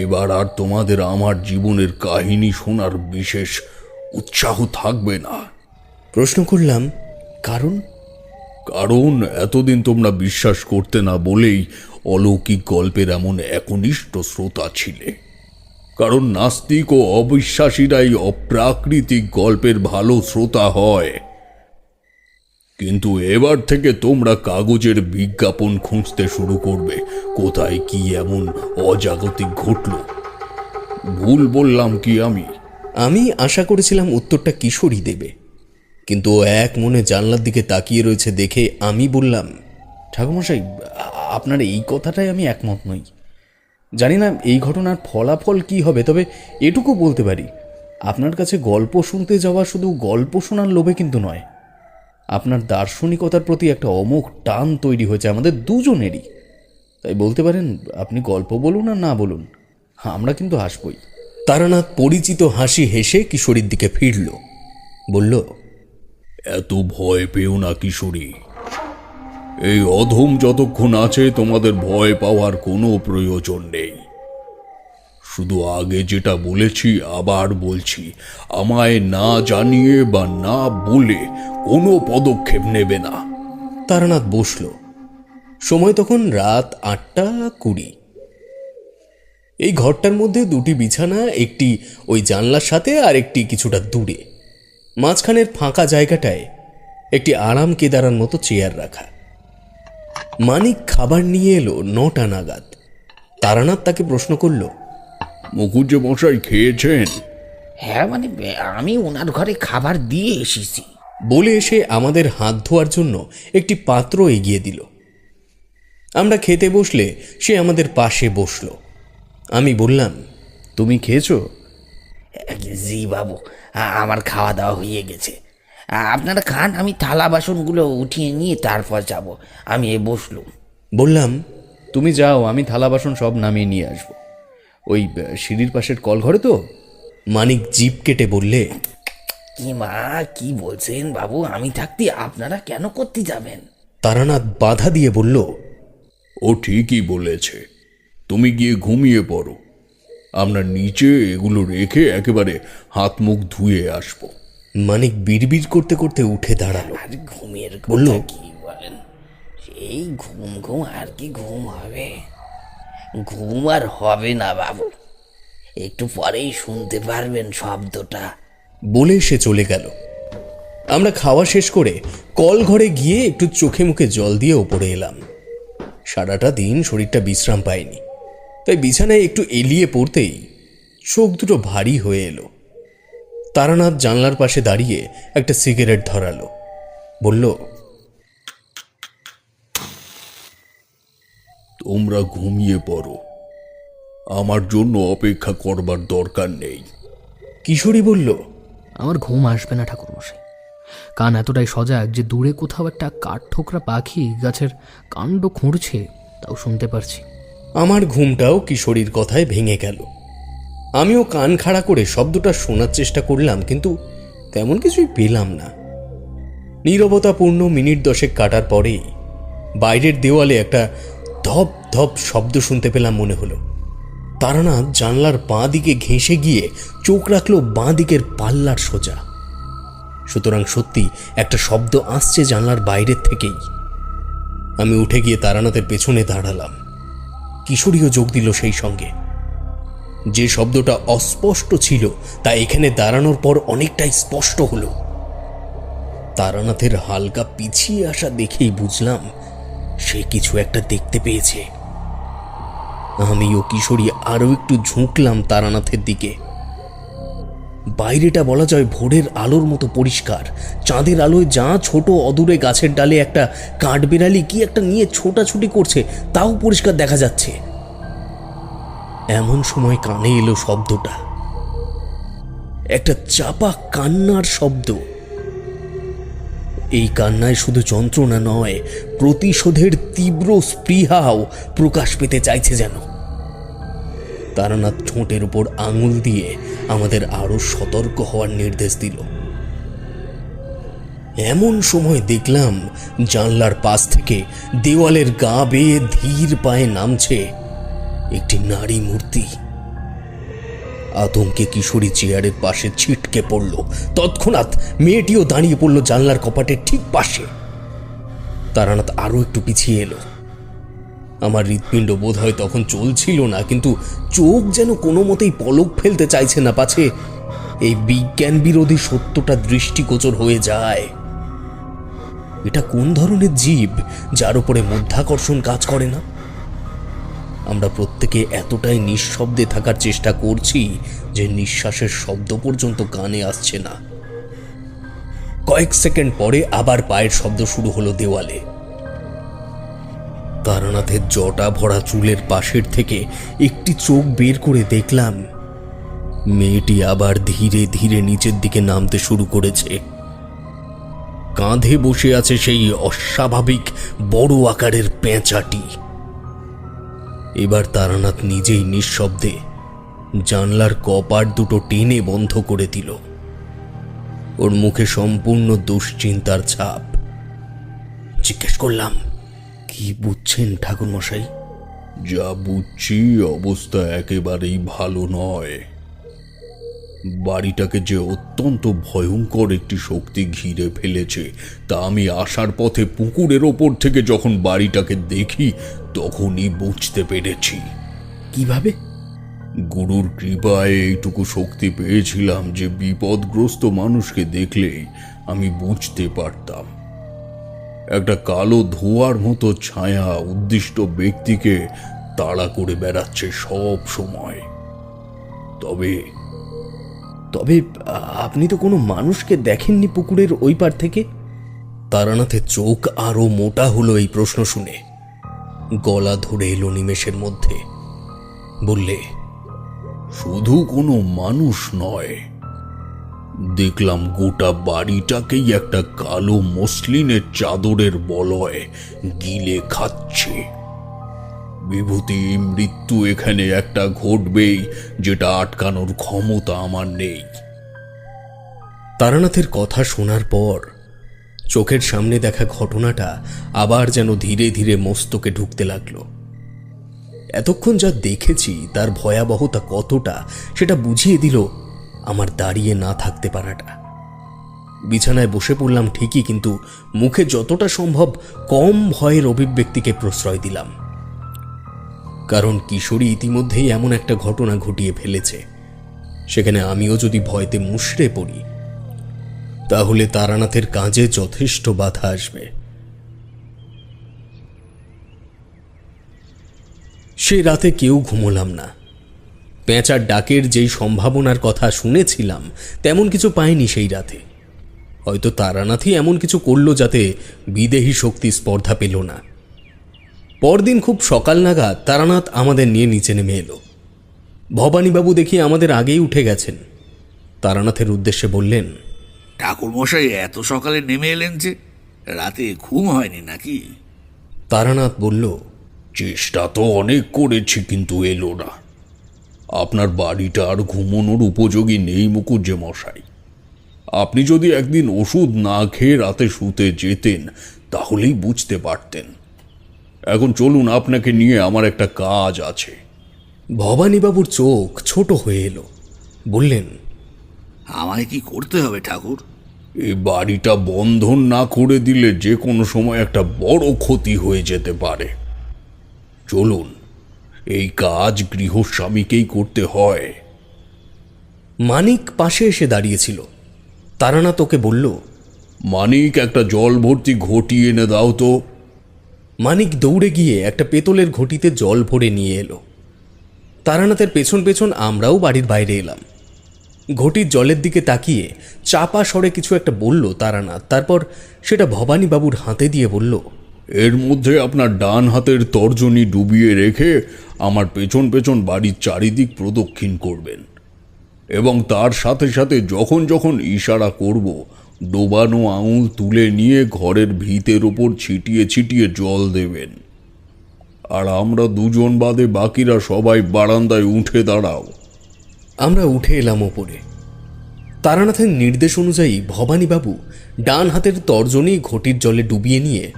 এবার আর তোমাদের আমার জীবনের কাহিনী শোনার বিশেষ উৎসাহ থাকবে না। প্রশ্ন করলাম, কারণ? কারণ এতদিন তোমরা বিশ্বাস করতে না বলেই অলৌকিক গল্পের এমন একনিষ্ঠ শ্রোতা ছিলে। কারণ নাস্তিক ও অবিশ্বাসীরাই অপ্রাকৃতিক গল্পের ভালো শ্রোতা হয়। কিন্তু এবার থেকে তোমরা কাগজের বিজ্ঞাপন খুঁজতে শুরু করবে, কোথায় কি এমন অজাগতিক ঘটল। ভুল বললাম কি আমি? আমি আশা করেছিলাম উত্তরটা কিশোরী দেবে, কিন্তু ও এক মনে জানলার দিকে তাকিয়ে রয়েছে দেখে আমি বললাম, ঠাকুরমশাই, আপনার এই কথাটাই আমি একমত নই। জানি না এই ঘটনার ফলাফল কি হবে, তবে এটুকু বলতে পারি, আপনার কাছে গল্প শুনতে যাওয়া শুধু গল্প শোনার লোভে কিন্তু নয়। আপনার দার্শনিকতার প্রতি একটা অমোঘ টান তৈরি হয়েছে আমাদের দুজনেরই। তাই বলতে পারেন, আপনি গল্প বলুন আর না বলুন, আমরা কিন্তু হাসবই। তারানাথ পরিচিত হাসি হেসে কিশোরীর দিকে ফিরল, বলল, এত ভয় পেও না কিশোরী। এই অধম যতক্ষণ আছে তোমাদের ভয় পাওয়ার কোনো প্রয়োজন নেই। শুধু আগে যেটা বলেছি আবার বলছি, আমায় না জানিয়ে বা না বলে কোনো পদক্ষেপ নেবে না। তারানাথ বসল। সময় তখন রাত 8:20। এই ঘরটার মধ্যে দুটি বিছানা, একটি ওই জানলার সাথে আর একটি কিছুটা দূরে। মাঝখানের ফাঁকা জায়গাটায় একটি আরাম কেদারার মতো চেয়ার রাখা। মানিক খাবার নিয়ে এলো 9টা নাগাদ। তারানাথ তাকে প্রশ্ন করল, মুখুজ্জে মশাই খেয়েছেন? হ্যাঁ, মানে আমি ওনার ঘরে খাবার দিয়ে এসেছি। বলে এসে আমাদের হাত ধোয়ার জন্য একটি পাত্র এগিয়ে দিল। আমরা খেতে বসলে সে আমাদের পাশে বসল। আমি বললাম, তুমি খেয়েছো? জি বাবু, আমার খাওয়া দাওয়া হয়ে গেছে। আপনারা খান, আমি থালা বাসনগুলো উঠিয়ে নিয়ে তারপর যাব। আমি বসলুম। বললাম, তুমি যাও, আমি থালা বাসন সব নামিয়ে নিয়ে আসবো। ওই সিঁড়ির পাশের কলঘরে তো। মানিক জিভ কেটে বললে, কি মা, কি বলছেন বাবু? আমি থাকতে আপনারা কেন করতে যাবেন? তারানাথ বাধা দিয়ে বলল, ও ঠিকই বলেছে, তুমি গিয়ে ঘুমিয়ে পড়ো। আমরা নিচে এগুলো রেখে একেবারে হাত মুখ ধুয়ে আসবো। মানিক বিড়বিড় করতে করতে উঠে দাঁড়ালো। আর ঘুমের বলল, কথা কি বলেন? সেই ঘুম ঘুম আর কি ঘুম হবে? ঘুম আর হবে না বাবু, একটু পরেই শুনতে পারবেন শব্দটা। বলে সে চলে গেল। আমরা খাওয়া শেষ করে কল ঘরে গিয়ে একটু চোখে মুখে জল দিয়ে ওপরে এলাম। সারাটা দিন শরীরটা বিশ্রাম পায়নি, তাই বিছানায় একটু এলিয়ে পড়তেই চোখ দুটো ভারী হয়ে এলো। তারানাথ জানলার পাশে দাঁড়িয়ে একটা সিগারেট ধরালো, বলল, তোমরা ঘুমিয়ে পড়ো, আমার জন্য অপেক্ষা করবার দরকার নেই। কিশোরী বলল, আমার ঘুম আসবে না ঠাকুরমশাই। কান এতটাই সজাগ যে দূরে কোথাও একটা কাঠ ঠোকরা পাখি গাছের কাণ্ড খুঁড়ছে, তাও শুনতে পারছি। আমার ঘুমটাও কিশোরীর কথায় ভেঙে গেল। আমিও কান খাড়া করে শব্দটা শোনার চেষ্টা করলাম, কিন্তু তেমন কিছুই পেলাম না। নীরবতাপূর্ণ মিনিট 10 কাটার পরেই বাইরের দেওয়ালে একটা ধপ ধপ শব্দ শুনতে পেলাম মনে হলো। তারানাথ জানলার বাঁ দিকে ঘেঁষে গিয়ে চোখ রাখলো বাঁ দিকের পাল্লার সোজা। সুতরাং সত্যি একটা শব্দ আসছে জানলার বাইরের থেকেই। আমি উঠে গিয়ে তারানাথের পেছনে দাঁড়ালাম। কিশোরীও যোগ দিল সেই সঙ্গে। যে শব্দটা অস্পষ্ট ছিল তা এখানে দাঁড়ানোর পর অনেকটাই স্পষ্ট হলো। তারানাথের হালকা পিছিয়ে আসা দেখেই বুঝলাম সে কিছু একটা দেখতে পেয়েছে। আমি ও কিশোরী আরো একটু ঝুঁকলাম তারানাথের দিকে। বাইরেটা বলা যায় ভোরের আলোর মতো পরিষ্কার। চাঁদের আলোয় যা ছোট অদূরে গাছের ডালে একটা কাঠবিড়ালি কি একটা নিয়ে ছোটাছুটি করছে তাও পরিষ্কার দেখা যাচ্ছে। এমন সময় কানে এলো শব্দটা, একটা চাপা কান্নার শব্দ। এই কান্নায় শুধু যন্ত্রণা নয়, প্রতিশোধের তীব্র স্পৃহাও প্রকাশ পেতে চাইছে যেন। তারানাথ ঠোঁটের উপর আঙুল দিয়ে আমাদের আরো সতর্ক হওয়ার নির্দেশ দিল। এমন সময় দেখলাম জানলার পাশ থেকে দেওয়ালের গা বেয়ে ধীর পায়ে নামছে একটি নারী মূর্তি। আতঙ্কে কিশোরী চেয়ারের পাশে ছিটকে পড়ল। তৎক্ষণাৎ মেয়েটিও দাঁড়িয়ে পড়ল জানলার কপাটের ঠিক পাশে। তারানাথ আরো একটু পিছিয়ে এলো। আমার হৃৎপিণ্ড বোধ হয় তখন চলছিল না, কিন্তু চোখ যেন কোনো মতেই পলক ফেলতে চাইছে না, পাছে এই বিজ্ঞান বিরোধী সত্যটা দৃষ্টিগোচর হয়ে যায়। এটা কোন ধরনের জীব যার উপরে মধ্যাকর্ষণ কাজ করে না? আমরা প্রত্যেকে এতটাই নিঃশব্দে থাকার চেষ্টা করছি যে নিঃশ্বাসের শব্দ পর্যন্ত কানে আসছে না। কয়েক সেকেন্ড পরে আবার পায়ের শব্দ শুরু হলো দেওয়ালে। তারানাথের জটা ভরা চুলের পাশের থেকে একটি চোখ বের করে দেখলাম মেয়েটি আবার ধীরে ধীরে নিচের দিকে নামতে শুরু করেছে। কাঁধে বসে আছে সেই অস্বাভাবিক বড় আকারের পেঁচাটি। এবার তারানাথ নিজেই নিঃশব্দে জানলার কপাট দুটো টেনে বন্ধ করে দিল। ওর মুখে সম্পূর্ণ দুশ্চিন্তার ছাপ। জিজ্ঞেস করলাম, কি বুঝছেন ঠাকুরমশাই? যা বুঝছি অবস্থা একেবারেই ভালো নয়। বাড়িটাকে যে অত্যন্ত ভয়ঙ্কর একটি শক্তি ঘিরে ফেলেছে তা আমি আসার পথে পুকুরের ওপর থেকে যখন বাড়িটাকে দেখি তখনই বুঝতে পেরেছি। কিভাবে? গুরুর কৃপায় এইটুকু শক্তি পেয়েছিলাম যে বিপদগ্রস্ত মানুষকে দেখলেই আমি বুঝতে পারতাম একটা কালো ধোঁয়ার মতো ছায়া উদ্দিষ্ট ব্যক্তিকে তাড়া করে বেড়াচ্ছে সব সময়। তবে তবে আপনি তো কোনো মানুষকে দেখেননি পুকুরের ওই পার থেকে? তারানাথের চোখ আরো মোটা হলো এই প্রশ্ন শুনে। গলা ধরে এলো নিমেষের মধ্যে। বললে, শুধু কোনো মানুষ নয়, দেখলাম গোটা বাড়িটাকেই একটা কালো মসলিনের চাদরের বলয় গিলে খাচ্ছে। বিভূতি, মৃত্যু এখানে একটা ঘটবেই যেটা আটকানোর ক্ষমতা আমার নেই। তারানাথের কথা শোনার পর চোখের সামনে দেখা ঘটনাটা আবার যেন ধীরে ধীরে মস্তকে ঢুকতে লাগলো। এতক্ষণ যা দেখেছি তার ভয়াবহতা কতটা সেটা বুঝিয়ে দিল আমার দাঁড়িয়ে না থাকতে পারাটা। বিছানায় বসে পড়লাম ঠিকই, কিন্তু মুখে যতটা সম্ভব কম ভয়ের অভিব্যক্তিকে প্রশ্রয় দিলাম। কারণ কিশোরী ইতিমধ্যেই এমন একটা ঘটনা ঘটিয়ে ফেলেছে, সেখানে আমিও যদি ভয়তে মুষড়ে পড়ি তাহলে তারানাথের কাজে যথেষ্ট বাধা আসবে। সে রাতে কেউ ঘুমোলাম না। পেঁচার ডাকের যেই সম্ভাবনার কথা শুনেছিলাম তেমন কিছু পাইনি সেই রাতে। হয়তো তারানাথই এমন কিছু করলো যাতে বিদেহী শক্তি স্পর্ধা পেল না। পরদিন খুব সকাল নাগাদ তারানাথ আমাদের নিয়ে নিচে নেমে এলো। ভবানীবাবু দেখি আমাদের আগেই উঠে গেছেন। তারানাথের উদ্দেশ্যে বললেন, ঠাকুরমশাই এত সকালে নেমে এলেন যে? রাতে ঘুম হয়নি নাকি? তারানাথ বলল, চেষ্টা তো অনেক করেছি কিন্তু এলো না। আপনার বাড়িটা আর ঘুমোনোর উপযোগী নেই মুকুজ্জে মশাই। আপনি যদি একদিন ওষুধ না খেয়ে রাতে শুতে যেতেন তাহলেই বুঝতে পারতেন। এখন চলুন, আপনাকে নিয়ে আমার একটা কাজ আছে। ভবানীবাবুর চোখ ছোট হয়ে এলো। বললেন, আমায় কি করতে হবে ঠাকুর? এই বাড়িটা বন্ধন না করে দিলে যে কোনো সময় একটা বড় ক্ষতি হয়ে যেতে পারে। চলুন, এই কাজ গৃহস্বামীকেই করতে হয়। মানিক পাশে এসে দাঁড়িয়েছিল। তারানাথ ওকে বলল, মানিক, একটা জল ভর্তি ঘটি এনে দাও তো। মানিক দৌড়ে গিয়ে একটা পেতলের ঘটিতে জল ভরে নিয়ে এলো। তারানাথের পেছন পেছন আমরাও বাড়ির বাইরে এলাম। ঘটির জলের দিকে তাকিয়ে চাপা স্বরে কিছু একটা বলল তারানাথ। তারপর সেটা ভবানীবাবুর হাতে দিয়ে বলল, এর মধ্যে আপনার ডান হাতের তর্জনী ডুবিয়ে রেখে আমার পেছন পেছন বাড়ির চারিদিক প্রদক্ষিণ করবেন এবং তার সাথে সাথে যখন যখন ইশারা করব ডোবানো আঙুল তুলে নিয়ে ঘরের ভিতের ওপর ছিটিয়ে ছিটিয়ে জল দেবেন। আর আমরা দুজন বাদে বাকিরা সবাই বারান্দায় উঠে দাঁড়াও। আমরা উঠে এলাম ওপরে। তারানাথের নির্দেশ অনুযায়ী ভবানীবাবু ডান হাতের তর্জনী ঘটির জলে ডুবিয়ে নিয়ে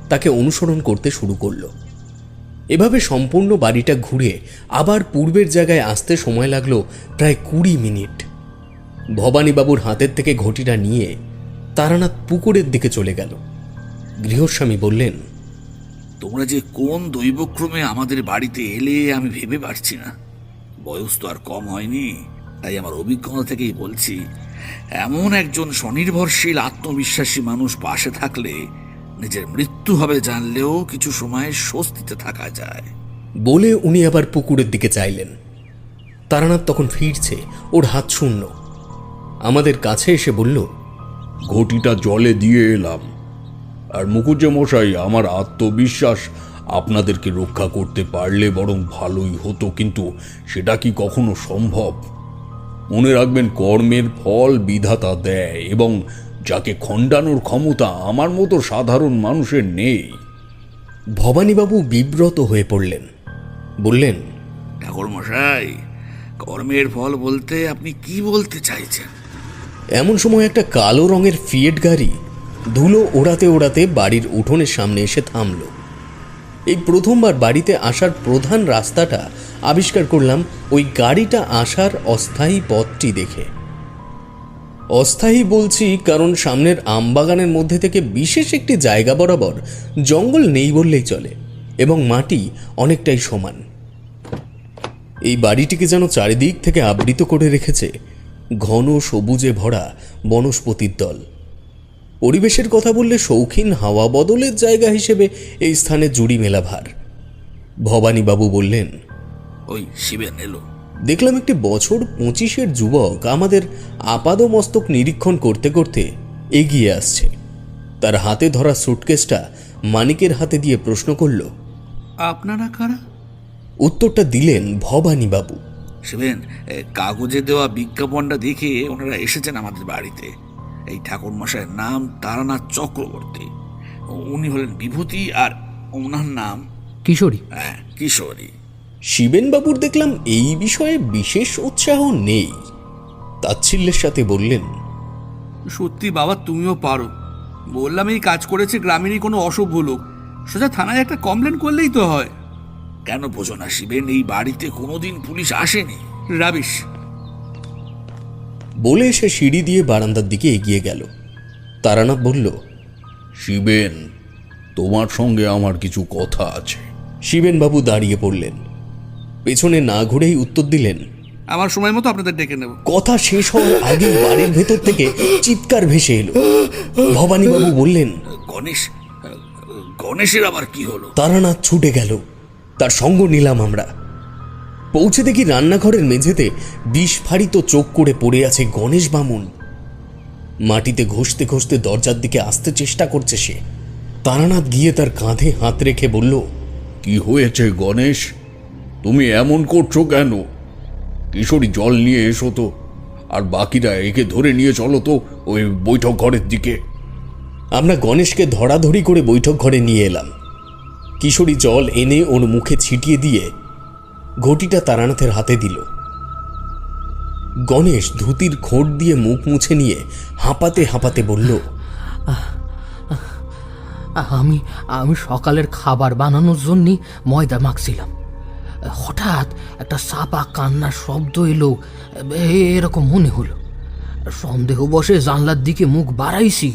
তাকে অনুসরণ করতে শুরু করলো। এভাবে সম্পূর্ণ বাড়িটা ঘুরে আবার পূর্বের জায়গায় আসতে সময় লাগলো প্রায় 20 মিনিট। ভবানীবাবুর হাতের থেকে ঘটিটা নিয়ে তারানাথ পুকুরের দিকে চলে গেল। গৃহস্বামী বললেন, তোমরা যে কোন দৈবক্রমে আমাদের বাড়িতে এলে আমি ভেবে পারছি না। বয়স তো আর কম হয়নি, তাই আমার অভিজ্ঞতা থেকেই বলছি, এমন একজন স্বনির্ভরশীল আত্মবিশ্বাসী মানুষ পাশে থাকলে নিজের মৃত্যু হবে জানলেও কিছু সময় স্বস্তিতে থাকা যায়। বলে উনি আবার পুকুরের দিকে চাইলেন। তারানাথ তখন ফিরছে, ওর হাত শূন্য। আমাদের কাছে এসে বলল, ঘটিটা জলে দিয়ে এলাম। আর মুখুজ্জে মশাই, আমার আত্মবিশ্বাস আপনাদেরকে রক্ষা করতে পারলে বরং ভালোই হতো, কিন্তু সেটা কি কখনো সম্ভব? মনে রাখবেন, কর্মের ফল বিধাতা দেয়, এবং যাকে খণ্ডানোর ক্ষমতা আমার মতো সাধারণ মানুষের নেই। ভবানীবাবু বিব্রত হয়ে পড়লেন, বললেন, ঠাকুর মশাই, কর্মের ফল বলতে আপনি কি বলতে চাইছেন? এমন সময় একটা কালো রঙের ফিয়েট গাড়ি ধুলো ওড়াতে ওড়াতে বাড়ির উঠোনের সামনে এসে থামল। এই প্রথমবার বাড়িতে আসার প্রধান রাস্তাটা আবিষ্কার করলাম ওই গাড়িটা আসার অস্থায়ী পথটি দেখে। অস্থায়ী বলছি কারণ সামনের আমবাগানের মধ্যে থেকে বিশেষ একটি জায়গা বরাবর জঙ্গল নেই বললেই চলে, এবং মাটি অনেকটাই সমান। এই বাড়িটিকে যেন চারিদিক থেকে আবৃত করে রেখেছে ঘন সবুজে ভরা বনস্পতির দল। পরিবেশের কথা বললে শৌখিন হাওয়া বদলের জায়গা হিসেবে এই স্থানে জুড়ি মেলা ভার। ভবানীবাবু বললেন, ওই শিবেন এলো। দেখলাম একটি বছর 25-এর যুবক আমাদের আপাদমস্তক নিরীক্ষণ করতে করতে এগিয়ে আসছে। তার হাতে ধরা সুটকেসটা মানিকের হাতে দিয়ে প্রশ্ন করল, আপনারা কারা? উত্তরটা দিলেন ভবানীবাবু। শিবেন, কাগজে দেওয়া বিজ্ঞাপনটা দেখে ওনারা এসেছেন আমাদের বাড়িতে। এই ঠাকুর মশাইয়ের নাম তারানাথ চক্রবর্তী। উনি হলেন বিভূতি, আর ওনার নাম কিশোরী। কিশোরী। শিবেনবাবুর দেখলাম এই বিষয়ে বিশেষ উৎসাহ নেই। তাচ্ছিল্যের সাথে বললেন, সত্যি বাবা, তুমিও পারো। বললাম এই কাজ করেছে গ্রামেরই কোনো অসভ্য লোক, সোজা থানায় একটা কমপ্লেন করলেই তো হয়। কেন বোঝো না শিবেন, এই বাড়িতে কোনোদিন পুলিশ আসেনি। রাবিশ। বলে সে সিঁড়ি দিয়ে বারান্দার দিকে এগিয়ে গেল। তারানাথ বলল, শিবেন, তোমার সঙ্গে আমার কিছু কথা আছে। শিবেনবাবু দাঁড়িয়ে পড়লেন। পেছনে না ঘুরেই উত্তর দিলেন, আমার সময় মতো আপনাদের ডেকে নেব। কথা শেষ হওয়ার আগে বাড়ির ভেতর থেকে চিৎকার ভেসে এলো। ভবানীবাবু বললেন, গণেশের আবার কি হলো? তারানাথ ছুটে গেল। তার সঙ্গ নিলাম আমরা। পৌঁছে দেখি রান্নাঘরের মেঝেতে বিস্ফারিত চোখ করে পড়ে আছে গণেশ বামুন। মাটিতে ঘষতে ঘষতে দরজার দিকে আসতে চেষ্টা করছে সে। তারানাথ গিয়ে তার কাঁধে হাত রেখে বলল, কি হয়েছে গণেশ? তুমি এমন করছো কেন? কিশোরী, জল নিয়ে এসো তো, আর বাকিরা একে ধরে নিয়ে চলো তো ওই বৈঠক ঘরের দিকে। আমরা গণেশকে ধরাধরি করে বৈঠক ঘরে নিয়ে এলাম। কিশোরী জল এনে ওর মুখে ছিটিয়ে দিয়ে ঘটিটা তারানাথের হাতে দিল। গণেশ ধুতির খোঁট দিয়ে মুখ মুছে নিয়ে হাঁপাতে হাঁপাতে বলল, আমি সকালের খাবার বানানোর জন্য ময়দা মাখছিলাম। হঠাৎ একটা চাপা কান্নার শব্দ এলো, এরকম মনে হলো। সন্দেহবশে জানলার দিকে মুখ বাড়াইছি,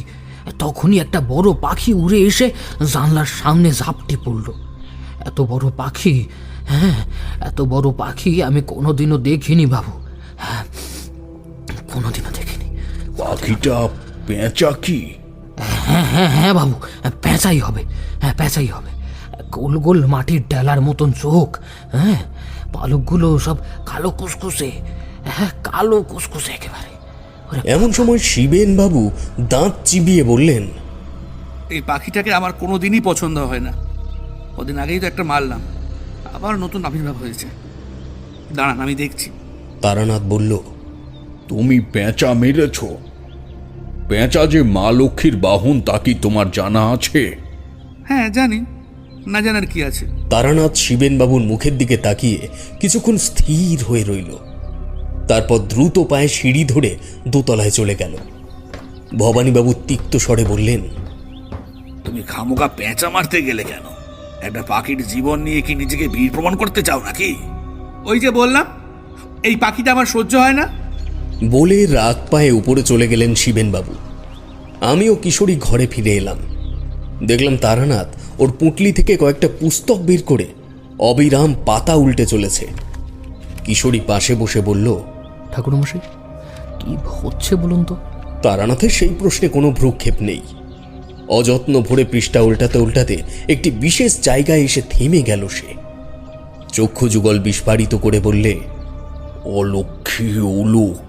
তখনই একটা বড় পাখি উড়ে এসে জানলার সামনে ঝাপটে পড়ল। এত বড় পাখি, এত বড় পাখি আমি কোনোদিনও দেখিনি বাবু, কোনোদিনও দেখিনি। পাখিটা পেঁচা কি? হ্যাঁ বাবু, পেঁচাই হবে, পেঁচাই হবে। গোল গোল মাটির ডেলার মতন চোখ, পালকগুলো সব কালো কুসকুসে, কালো কুসকুসে একেবারে। এমন সময় শিবেন বাবু দাঁত চিবিয়ে বললেন, এই পাখিটাকে আমার কোনোদিনই পছন্দ হয় না। কদিন আগেই তো একটা মারলাম, আবার নতুন আবির্ভাব হয়েছে। দাঁড়ান, আমি দেখছি। তারানাথ বলল, তুমি পেঁচা মেরেছ? পেঁচা যে মা লক্ষ্মীর বাহন তা কি তোমার জানা আছে? হ্যাঁ জানি, না জানার কি আছে। তারানাথ শিবেনবাবুর মুখের দিকে তাকিয়ে কিছুক্ষণ স্থির হয়ে রইল। তারপর দ্রুত পায়ে সিঁড়ি ধরে দোতলায় চলে গেল। ভবানীবাবু তিক্ত স্বরে বললেন, তুমি খামোকা পেঁচা মারতে গেলে কেন? একটা পাখির জীবন নিয়ে কি নিজেকে বীর প্রমাণ করতে চাও নাকি? ওই যে বললাম, এই পাখিটা আমার সহ্য হয় না। বলে রাগ পায়ে উপরে চলে গেলেন শিবেনবাবু। আমিও কিশোরী ঘরে ফিরে এলাম। দেখলাম তারানাথ ওর পুঁটলি থেকে কয়েকটা পুস্তক বের করে অবিরাম পাতা উল্টে চলেছে। কিশোরী পাশে বসে বলল, ঠাকুরমশাই, কি হচ্ছে বলুন তো? তারানাথের সেই প্রশ্নে কোনো ভ্রুক্ষেপ নেই। অযত্ন ভরে পৃষ্ঠা উল্টাতে উল্টাতে একটি বিশেষ জায়গায় এসে থেমে গেল সে। চক্ষু যুগল বিস্ফারিত করে বললে, অলক্ষ্মী ওলোক।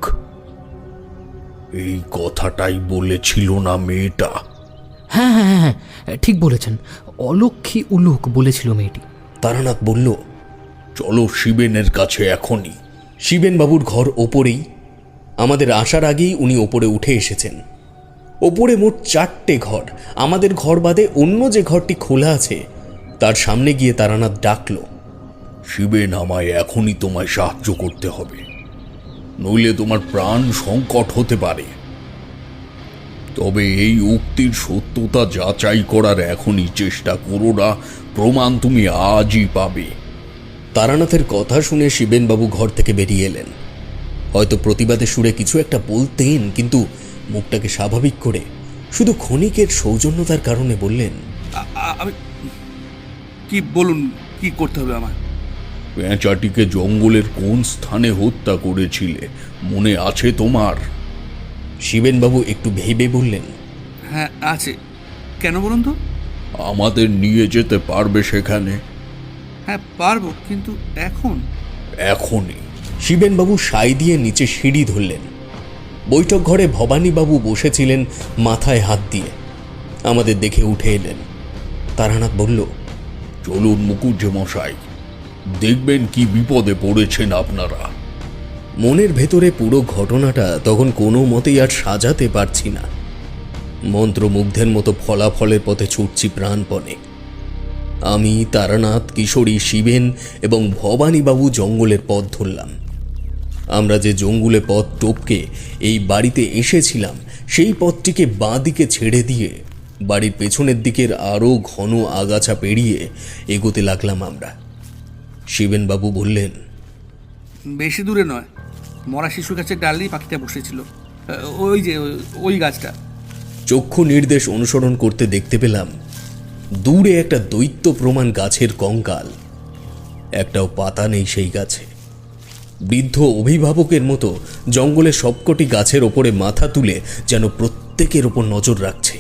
এই কথাটাই বলেছিল না মেয়েটা? হ্যাঁ হ্যাঁ হ্যাঁ হ্যাঁ, ঠিক বলেছেন, অলক্ষী উলুক বলেছিল মেয়েটি। তারানাথ বলল, চলো শিবেনের কাছে এখনই। শিবেনবাবুর ঘর ওপরেই। আমাদের আসার আগেই উনি ওপরে উঠে এসেছেন। ওপরে মোট 4টে ঘর। আমাদের ঘর বাদে অন্য যে ঘরটি খোলা আছে তার সামনে গিয়ে তারানাথ ডাকল, শিবেন, আমায় এখনই তোমায় সাহায্য করতে হবে, নইলে তোমার প্রাণ সংকট হতে পারে। তবে এই উক্তির সত্যতা যাচাই করার এখনই চেষ্টা করো না, প্রমাণ তুমি আজই পাবে। তারানাথের কথা শুনে শিবেনবাবু ঘর থেকে বেরিয়ে এলেন। হয়তো প্রতিবাদের সুরে কিছু একটা বলতেন, কিন্তু মুখটাকে স্বাভাবিক করে শুধু ক্ষণিকের সৌজন্যতার কারণে বললেন, আমি কি, বলুন কি করতে হবে আমার? পেঁচাটিকে জঙ্গলের কোন স্থানে হত্যা করেছিলে মনে আছে তোমার? শিবেনবাবু একটু ভেবে বললেন, হ্যাঁ আছে। কেন বলুন তো? আমাদের নিয়ে যেতে পারবে সেখানে? হ্যাঁ পারবো, কিন্তু এখন? এখনই। শিবেনবাবু সাই দিয়ে নিচে সিঁড়ি ধরলেন। বৈঠক ঘরে ভবানীবাবু বসেছিলেন মাথায় হাত দিয়ে। আমাদের দেখে উঠে এলেন। তারানাথ বলল, চলুন মুকুজ্জে মশাই, দেখবেন কি বিপদে পড়েছেন আপনারা। মনের ভেতরে পুরো ঘটনাটা তখন কোনো মতেই আর সাজাতে পারছি না। মন্ত্রমুগ্ধের মতো ফলাফলের পথে ছুটছি প্রাণপণে। আমি, তারানাথ, কিশোরী, শিবেন এবং ভবানীবাবু জঙ্গলের পথ ধরলাম। আমরা যে জঙ্গলে পথ টপকে এই বাড়িতে এসেছিলাম সেই পথটিকে বাঁ দিকে ছেড়ে দিয়ে বাড়ির পেছনের দিকের আরও ঘন আগাছা পেরিয়ে এগোতে লাগলাম আমরা। শিবেনবাবু বললেন, বেশি দূরে নয়, মরা শিশু গাছের ডালেই পাখিটা বসেছিল। ওই যে ওই গাছটা। চক্ষু নির্দেশ অনুসরণ করতে দেখতে পেলাম দূরে একটা দৈত্য প্রমাণ গাছের কঙ্কাল। একটাও পাতা নেই সেই গাছে। বৃদ্ধ অভিভাবকের মতো জঙ্গলে সবকটি গাছের ওপরে মাথা তুলে যেন প্রত্যেকের ওপর নজর রাখছে।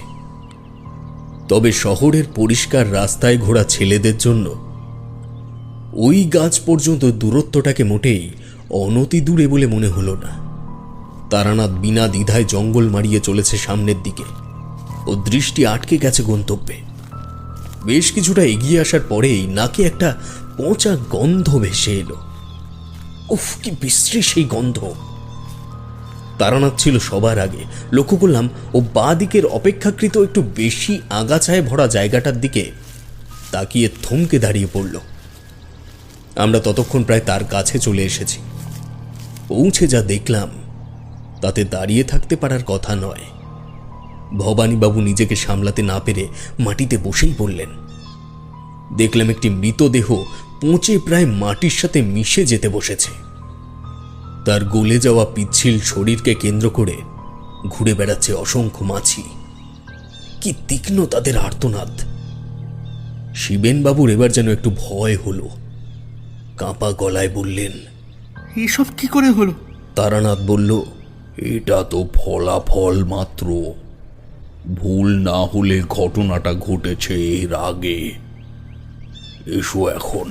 তবে শহরের পরিষ্কার রাস্তায় ঘোরা ছেলেদের জন্য ওই গাছ পর্যন্ত দূরত্বটাকে মোটেই অনতি দূরে বলে মনে হলো না। তারানাথ বিনা দ্বিধায় জঙ্গল মারিয়ে চলেছে সামনের দিকে। ও দৃষ্টি আটকে গেছে গন্তব্যে। বেশ কিছুটা এগিয়ে আসার পরেই নাকে একটা পচা গন্ধ ভেসে এলো। উফ, কি বিশ্রী সেই গন্ধ! তারানাথ ছিল সবার আগে। লক্ষ্য করলাম ও বাঁ দিকের অপেক্ষাকৃত একটু বেশি আগাছায় ভরা জায়গাটার দিকে তাকিয়ে থমকে দাঁড়িয়ে পড়ল। আমরা ততক্ষণ প্রায় তার কাছে চলে এসেছি। পৌঁছে যা দেখলাম তাতে দাঁড়িয়ে থাকতে পারার কথা নয়। ভবানীবাবু নিজেকে সামলাতে না পেরে মাটিতে বসেই পড়লেন। দেখলাম একটি মৃতদেহ পচে প্রায় মাটির সাথে মিশে যেতে বসেছে। তার গলে যাওয়া পিচ্ছিল শরীরকে কেন্দ্র করে ঘুরে বেড়াচ্ছে অসংখ্য মাছি। কি তীক্ষ্ণ তাদের আর্তনাদ! শিবেনবাবুর এবার যেন একটু ভয় হলো। কাঁপা গলায় বললেন, এসব কি করে হলো? তারানাথ বলল, এটা তো ফলাফল মাত্র। ভুল না হলে ঘটনাটা ঘটেছে এর আগে। এসো এখন।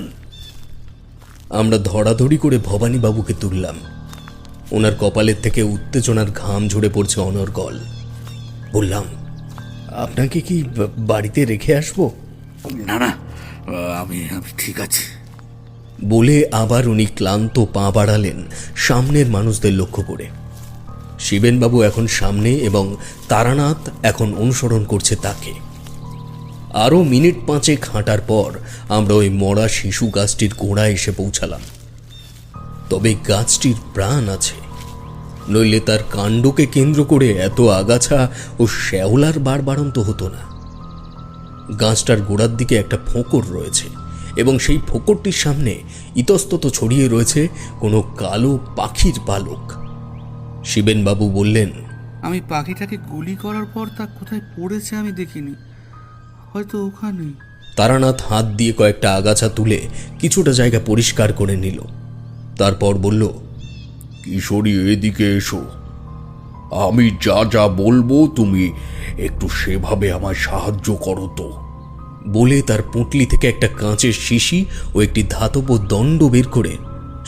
আমরা ধরাধরি করে ভবানীবাবুকে তুললাম। ওনার কপালের থেকে উত্তেজনার ঘাম ঝরে পড়ছে অনর্গল। বললাম, আপনাকে কি বাড়িতে রেখে আসবো? না না, আমি ঠিক আছে। বলে আবার উনি ক্লান্ত পা বাড়ালেন সামনের মানুষদের লক্ষ্য করে। শিবেনবাবু এখন সামনে এবং তারানাথ এখন অনুসরণ করছে তাকে। আরও মিনিট 5 হাঁটার পর আমরা ওই মরা শিশু গাছটির গোড়ায় এসে পৌঁছালাম। তবে গাছটির প্রাণ আছে, নইলে তার কাণ্ডকে কেন্দ্র করে এত আগাছা ও শ্যাওলার বাড়বাড়ন্ত হতো না। গাছটার গোড়ার দিকে একটা ফোঁকর রয়েছে এবং সেই ফোঁকরটির সামনে ইতস্তত ছড়িয়ে রয়েছে কোনো কালো পাখির পালক। শিবেনবাবু বললেন, আমি পাখিটাকে গুলি করার পর তা কোথায় পড়েছে আমি দেখিনি, হয়তো ওখানে। তারানাথ হাত দিয়ে কয়েকটা আগাছা তুলে কিছুটা জায়গা পরিষ্কার করে নিল। তারপর বলল, কিশোরী, এদিকে এসো। আমি যা যা বলবো তুমি একটু সেভাবে আমায় সাহায্য করো তো। বলে তার পুঁটলি থেকে একটা কাঁচের শিশি ও একটি ধাতব দণ্ড বের করে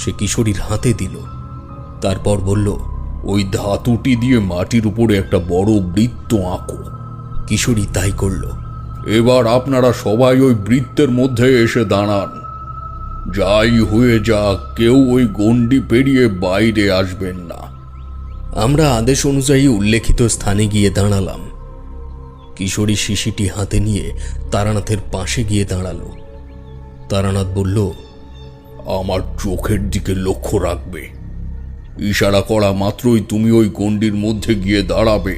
সে কিশোরীর হাতে দিল। তারপর বলল, ওই ধাতুটি দিয়ে মাটির উপরে একটা বড় বৃত্ত আঁকো। কিশোরী তাই করল। এবার আপনারা সবাই ওই বৃত্তের মধ্যে এসে দাঁড়ান। যাই হয়ে যাক, কেউ ওই গণ্ডি পেরিয়ে বাইরে আসবেন না। আমরা আদেশ অনুযায়ী উল্লেখিত স্থানে গিয়ে দাঁড়ালাম। কিশোরী শিশিটি হাতে নিয়ে তারানাথের পাশে গিয়ে দাঁড়ালো। তারানাথ বলল, আমার চোখের দিকে লক্ষ্য রাখবে। ইশারা করা মাত্রই তুমি ওই গণ্ডির মধ্যে গিয়ে দাঁড়াবে।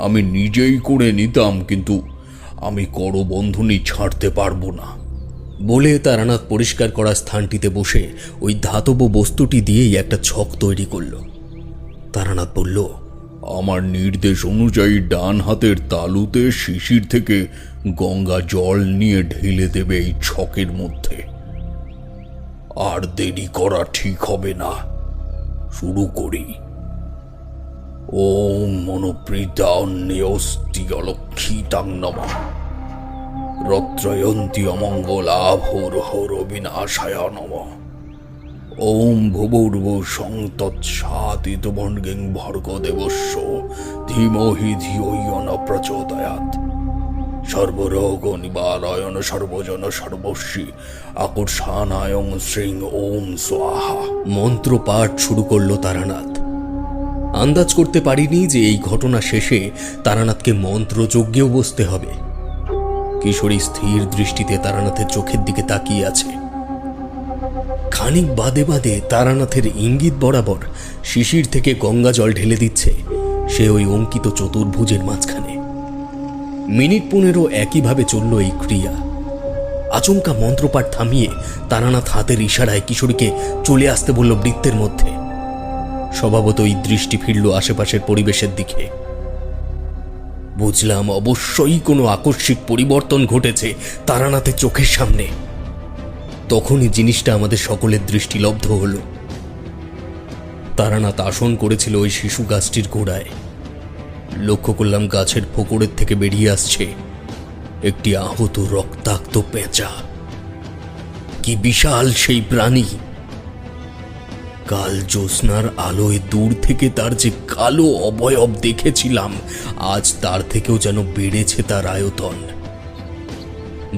আমি নিজেই করে নিতাম, কিন্তু আমি করবন্ধনী ছাড়তে পারবো না। বলে তারানাথ পরিষ্কার করা স্থানটিতে বসে ওই ধাতব বস্তুটি দিয়েই একটা ছক তৈরি করল। তারানাথ বলল, আমার নির্দেশ অনুযায়ী ডান হাতের তালুতে শিশির থেকে গঙ্গা জল নিয়ে ঢেলে দেবে এই ছকের মধ্যে। আর দেরি করা ঠিক হবে না, শুরু করি। ওম মনোপ্রীতান্যস্তি অলক্ষিতাং নমঃ রত্রয়ন্তী অমঙ্গলাভোর বিনাশায় নমঃ। ওম ভুবুর্ভু সংতৎসাদিতবর্গিং ভর্গদেবস্য ধীমহি ধিয়ো য়ো ন প্রচোদয়াৎ। সর্বরোগ নিবারয়ন সর্বজন সর্বস্বী আকর্ষণায়ং শ্রীং ওম স্বাহা। মন্ত্র পাঠ শুরু করলো তারানাথ। আন্দাজ করতে পারিনি যে এই ঘটনা শেষে তারানাথকে মন্ত্রযজ্ঞেও বসতে হবে। কিশোরী স্থির দৃষ্টিতে তারানাথের চোখের দিকে তাকিয়ে আছে। খানিক বাদে বাদে তারানাথের ইঙ্গিত বরাবর শিশির থেকে গঙ্গা জল ঢেলে দিচ্ছে সে ওই অঙ্কিত চতুর্ভুজের মাঝখানে। মিনিট 15 একইভাবে চলল এই ক্রিয়া। আচমকা মন্ত্রপাঠ থামিয়ে তারানাথ হাতের ইশারায় কিশোরীকে চলে আসতে বলল বৃত্তের মধ্যে। স্বভাবতই দৃষ্টি ফিরল আশেপাশের পরিবেশের দিকে। বুঝলাম অবশ্যই কোনো আকস্মিক পরিবর্তন ঘটেছে তারানাথের চোখের সামনে। তখনই জিনিসটা আমাদের সকলের দৃষ্টিলব্ধ হল। তারানাথ আসন করেছিল ওই শিশু গাছটির গোড়ায়। লক্ষ্য করলাম গাছের ফোকরের থেকে বেরিয়ে আসছে একটি আহত রক্তাক্ত পেঁচা। কি বিশাল সেই প্রাণী! কাল জ্যোৎস্নার আলোয় দূর থেকে তার যে কালো অবয়ব দেখেছিলাম, আজ তার থেকেও যেন বেড়েছে তার আয়তন।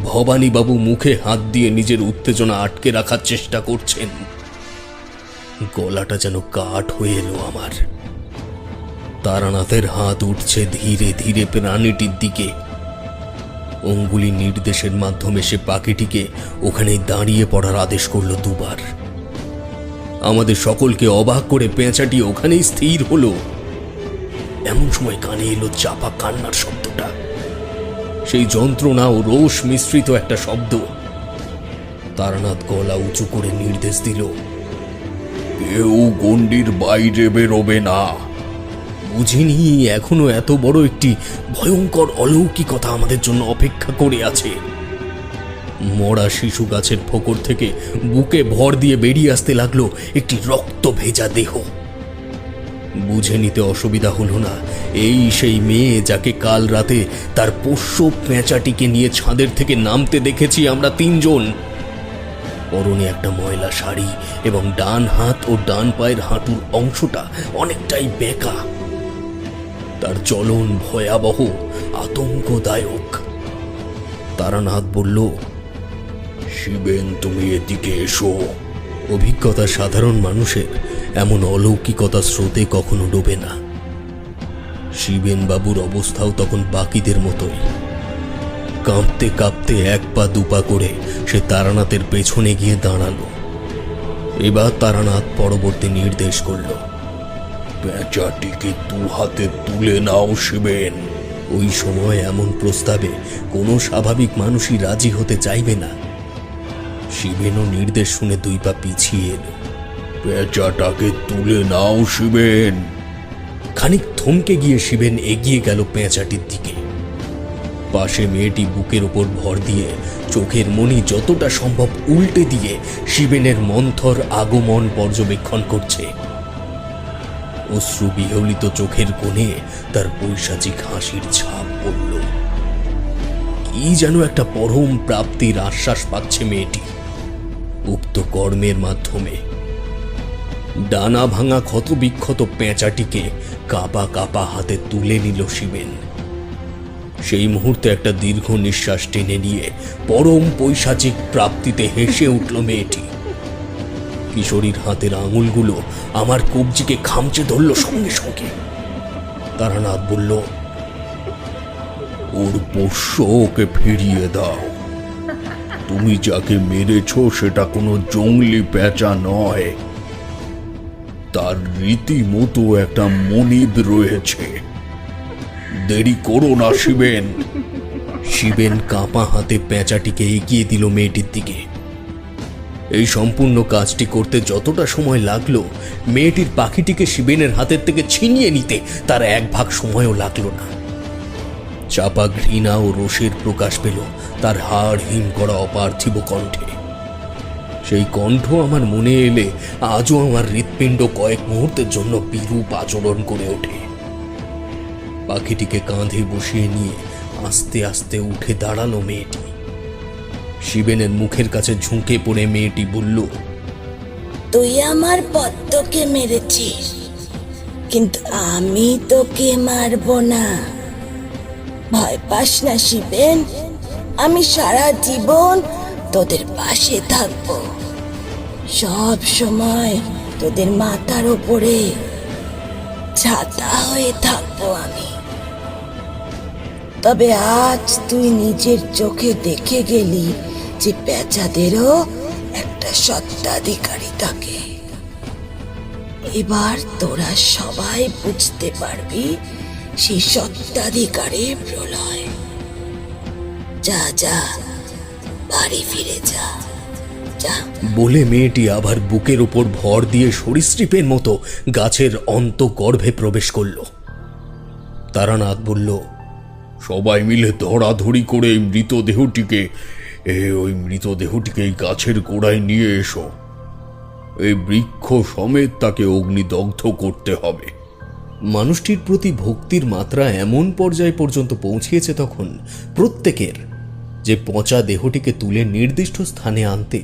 ভবানীবাবু মুখে হাত দিয়ে নিজের উত্তেজনা আটকে রাখার চেষ্টা করছেন। গলাটা যেন কাঠ হয়ে এলো আমার। তারানাথের হাত উঠছে ধীরে ধীরে প্রাণীটির দিকে। অঙ্গুলি নির্দেশের মাধ্যমে সে পাখিটিকে ওখানে দাঁড়িয়ে পড়ার আদেশ করলো দুবার। আমাদের সকলকে অবাক করে পেঁচাটি ওখানেই স্থির হলো। এমন সময় কানে এলো চাপা কান্নার শব্দটা। সেই যন্ত্রণা ও রোষ মিশ্রিত একটা শব্দ। তারানাথ গলা উঁচু করে নির্দেশ দিল, কেউ গণ্ডির বাইরে বেরোবে না। বুঝিনি এখনো এত বড় একটি ভয়ঙ্কর অলৌকিকতা আমাদের জন্য অপেক্ষা করে আছে। মরা শিশু গাছের ফোকর থেকে বুকে ভর দিয়ে বেরিয়ে আসতে লাগলো একটি রক্ত ভেজা দেহ। বুঝে নিতে অসুবিধা হলো না, এই সেই মেয়ে যাকে কাল রাতে তার পোষ্য পেঁচাটিকে নিয়ে ছাদের থেকে নামতে দেখেছি আমরা তিনজন। পরনে একটা ময়লা শাড়ি এবং ডান হাত ও ডান পায়ের হাঁটুর অংশটা অনেকটাই বেঁকা। তার চলন ভয়াবহ, আতঙ্কদায়ক। তারানাথ বলল, শিবেন, তুমি এদিকে এসো। অভিজ্ঞতা সাধারণ মানুষের এমন অলৌকিকতা স্রোতে কখনো ডোবে না। শিবেন বাবুর অবস্থাও তখন বাকিদের মতোই। কাঁপতে কাঁপতে এক পা দুপা করে সে তারানাথের পেছনে গিয়ে দাঁড়ালো। এবার তারানাথ পরবর্তী নির্দেশ করল, পেঁচাটিকে 2 হাতে তুলে নাও শিবেন। ওই সময় এমন প্রস্তাবে কোনো স্বাভাবিক মানুষই রাজি হতে চাইবে না। শিবেনও নির্দেশ শুনে 2 পা পিছিয়ে এলো। পেঁচাটাকে তুলে নাও শিবেন। খানিক থমকে গিয়ে শিবেন এগিয়ে গেল পেঁচাটির দিকে। পাশে মেয়েটি বুকের উপর ভর দিয়ে চোখের মনি যতটা সম্ভব উল্টে দিয়ে শিবেনের মন্থর আগমন পর্যবেক্ষণ করছে। অশ্রু বিহলিত চোখের কোণে তার পৈশাচিক হাসির ছাপ পড়ল। কি যেন একটা পরম প্রাপ্তির আশ্বাস পাচ্ছে মেয়েটি উক্ত কর্মের মাধ্যমে। ডানা ভাঙা ক্ষতবিক্ষত পেঁচাটিকে কাপা কাপা হাতে তুলে নিল শিবেন। সেই মুহূর্তে একটা দীর্ঘ নিঃশ্বাস টেনে নিয়ে পরম পৈশাচিক প্রাপ্তিতে হেসে উঠল মেয়েটি। কিশোরীর হাতের আঙুলগুলো আমার কবজিকে খামচে ধরল সঙ্গে সঙ্গে। তারানাথ বলল, ওর পোষ্য ওকে ফিরিয়ে দাও। তুমি যাকে মেরেছ সেটা কোনো জঙ্গলি পেঁচা নয়, তার রীতিমতো একটা মনিব রয়েছে। দেরি করো না শিবেন। শিবেন কাঁপা হাতে পেঁচাটিকে এগিয়ে দিল মেয়েটির দিকে। এই সম্পূর্ণ কাজটি করতে যতটা সময় লাগলো, মেয়েটির পাখিটিকে শিবেনের হাতের থেকে ছিনিয়ে নিতে তার 1 ভাগ সময়ও লাগলো না। চাপা ঘৃণা ও রোষের প্রকাশ পেল তার হাড় হিম করা অপার্থিব কণ্ঠে। সেই কণ্ঠ আমার মনে এলে আজও আমার হৃৎপিণ্ড কয়েক মুহূর্তের জন্য বিরূপ আচরণ করে ওঠে। পাখিটিকে কাঁধে বসিয়ে নিয়ে আস্তে আস্তে উঠে দাঁড়ালো মেয়েটি। শিবেনের মুখের কাছে ঝুঁকে পড়ে মেয়েটি বলল, তুই আমার পদ্মকে মেরেছিস, কিন্তু আমি তোকে মারব না। ভয় পাস না শিবেন, আমি সারা জীবন তোদের পাশে থাকব। সব সময় তোদের মাথার উপরে ছাতা হয়ে থাকবো আমি। তবে আজ তুই নিজের চোখে দেখে গেলি যে পেঁচাদেরও একটা সত্ত্বাধিকারী থাকে। এবার তোরা সবাই বুঝতে পারবি সেই সত্ত্বাধিকারের প্রলয়। যা যা, বাড়ি ফিরে যা, যা। বলে মেয়েটি আবার বুকের উপর ভর দিয়ে সরীসৃপের মতো গাছের অন্তঃগর্ভে প্রবেশ করল। তারানাথ বলল, সবাই মিলে ধরাধরি করে এই মৃতদেহটিকে এই গাছের গোড়ায় নিয়ে এসো। এই বৃক্ষ সমেত তাকে অগ্নিদগ্ধ করতে হবে। মানুষটির প্রতি ভক্তির মাত্রা এমন পর্যায় পর্যন্ত পৌঁছিয়েছে তখন প্রত্যেকের, যে পচা দেহটিকে তুলে নির্দিষ্ট স্থানে আনতে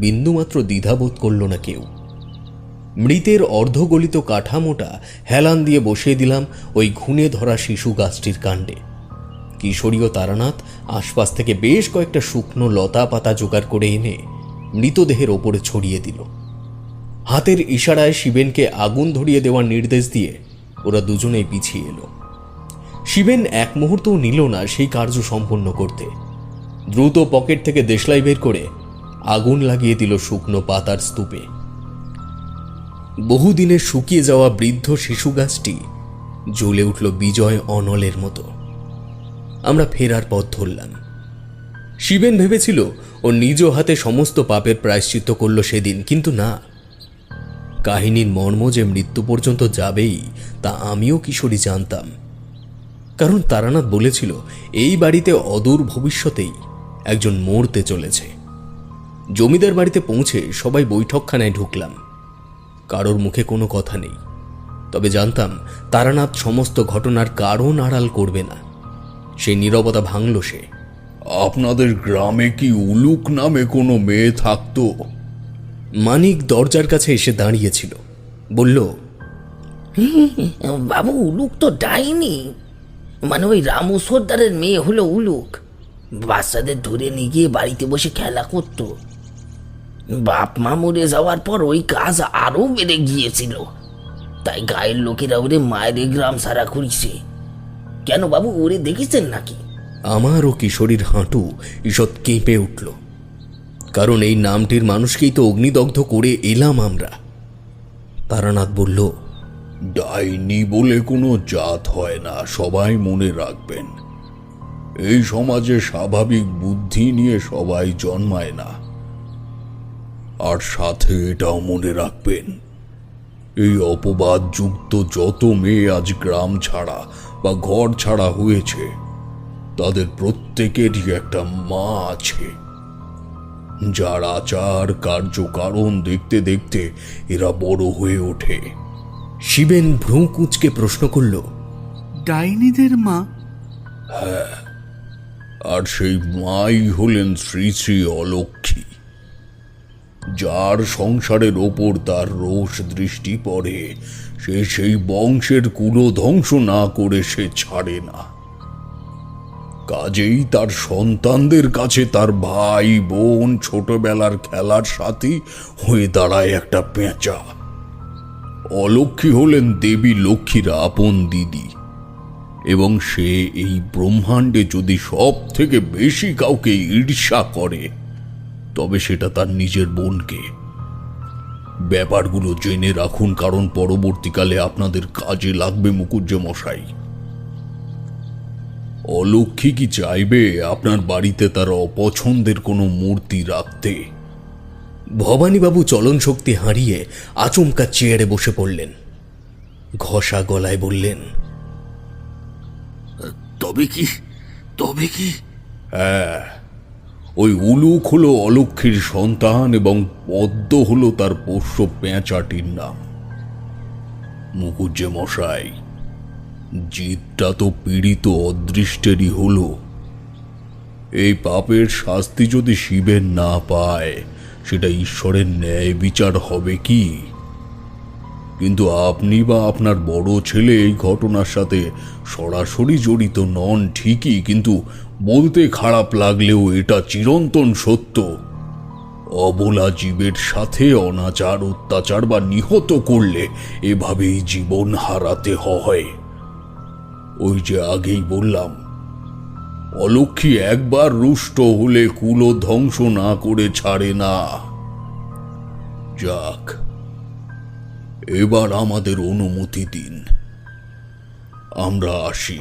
বিন্দুমাত্র দ্বিধাবোধ করল না কেউ। মৃতের অর্ধগলিত কাঠামোটা হেলান দিয়ে বসিয়ে দিলাম ওই ঘুণে ধরা শিশু গাছটির কাণ্ডে। কিশোরী ও তারানাথ আশপাশ থেকে বেশ কয়েকটা শুকনো লতা পাতা জোগাড় করে এনে মৃতদেহের ওপরে ছড়িয়ে দিল। হাতের ইশারায় শিবেনকে আগুন ধরিয়ে দেওয়ার নির্দেশ দিয়ে ওরা দুজনেই পিছিয়ে এলো। শিবেন এক মুহূর্তও নিল না সেই কার্য সম্পন্ন করতে। দ্রুত পকেট থেকে দেশলাই বের করে আগুন লাগিয়ে দিল শুকনো পাতার স্তূপে। বহুদিনের শুকিয়ে যাওয়া বৃদ্ধ শিশু গাছটি জ্বলে উঠল বিজয় অনলের মতো। আমরা ফেরার পথ ধরলাম। শিবেন ভেবেছিল ও নিজ হাতে সমস্ত পাপের প্রায়শ্চিত্ত করল সেদিন, কিন্তু না। কাহিনীর মর্ম যে মৃত্যু পর্যন্ত যাবেই তা আমিও কিশোরী জানতাম। কারণ তারানাথ বলেছিল এই বাড়িতে অদূর ভবিষ্যতেই একজন মরতে চলেছে। জমিদার বাড়িতে পৌঁছে সবাই বৈঠকখানায় ঢুকলাম। কারোর মুখে কোনো কথা নেই, তবে জানতাম তারানাথ সমস্ত ঘটনার কারণ আড়াল করবে না। সেই নীরবতা ভাঙল সে। আপনাদের গ্রামে কি উলুক নামে কোনো মেয়ে থাকতো? মানিক দরজার কাছে এসে দাঁড়িয়েছিল, বলল, বাবু, উলুক তো ডাইনি, মানে ওই রামু সর্দারের মেয়ে হলো উলুক। বাচ্চাদের ধরে নিয়ে গিয়ে বাড়িতে বসে খেলা করতো। বাপ মা মরে যাওয়ার পর ওই কাজ আরো বেড়ে গিয়েছিল, তাই গায়ের লোকেরা ওরে মায়ের গ্রাম সারা করেছে। কেন বাবু, ওরে দেখেছেন নাকি? আমার ও কিশোরীর হাঁটু ঈষৎ কেঁপে উঠল। কারণ এই নামটির মানুষকেই তো অগ্নিদগ্ধ করে এলাম আমরা। তারানাথ বলল, ডাইনি বলে কোনো জাত হয় না, সবাই মনে রাখবেন। এই সমাজে স্বাভাবিক বুদ্ধি নিয়ে সবাই জন্মায় না। আর সাথে এটাও মনে রাখবেন, এই অপবাদযুক্ত যত মেয়ে আজ গ্রাম ছাড়া বা ঘর ছাড়া হয়েছে, তাদের প্রত্যেকেরই একটা মা আছে, যার আচার কার্যকারণ দেখতে দেখতে এরা বড় হয়ে ওঠে। শিবেন ভ্রু কুঁচকে প্রশ্ন করল, ডাইনিদের মা? আর সেই মাই হলেন শ্রী শ্রী অলক্ষ্মী। যার সংসারের ওপর তার রোষ দৃষ্টি পড়ে সে সেই বংশের কুলো ধ্বংস না করে সে ছাড়ে না। কাজেই তার সন্তানদের কাছে তার ভাই বোন ছোটবেলার খেলার সাথী হয়ে দাঁড়ায় একটা পেঁচা। অলক্ষ্মী হলেন দেবী লক্ষ্মীর আপন দিদি, এবং সে এই ব্রহ্মাণ্ডে যদি সব থেকে বেশি কাউকে ঈর্ষা করে তবে সেটা তার নিজের বোনকে। ব্যাপারগুলো জেনে রাখুন, কারণ পরবর্তীকালে আপনাদের কাজে লাগবে মুকুজ্জে মশাই। অলক্ষ্মী কি চাইবে আপনার বাড়িতে তার অপছন্দের কোনো মূর্তি রাখতে? ভবানীবাবু চলন শক্তি হারিয়ে আচমকা চেয়ারে বসে পড়লেন। ঘষা গলায় বললেন, তবে কি? তবে কি? হ্যাঁ, ওই উলুক হলো অলক্ষ্মীর সন্তান এবং পদ্ম হলো তার পোষ্য পেঁচাটির নাম। মুকুজ্জে মশাই, জিতটা তো পীড়িত অদৃষ্টেরই হলো। এই পাপের শাস্তি যদি শিবের না পায় সেটা ঈশ্বরের ন্যায় বিচার হবে কি? কিন্তু আপনি বা আপনার বড় ছেলে এই ঘটনার সাথে সরাসরি জড়িত নন ঠিকই, কিন্তু বলতে খারাপ লাগলেও এটা চিরন্তন সত্য। অবলা জীবের সাথে অনাচার অত্যাচার বা নিহত করলে এভাবেই জীবন হারাতে হয়। ওই যে আগেই বললাম, অলক্ষ্মী একবার রুষ্ট হলে কুলো ধ্বংস না করে ছাড়ে না। যাক, এবার আমাদের অনুমতি দিন, আমরা আসি।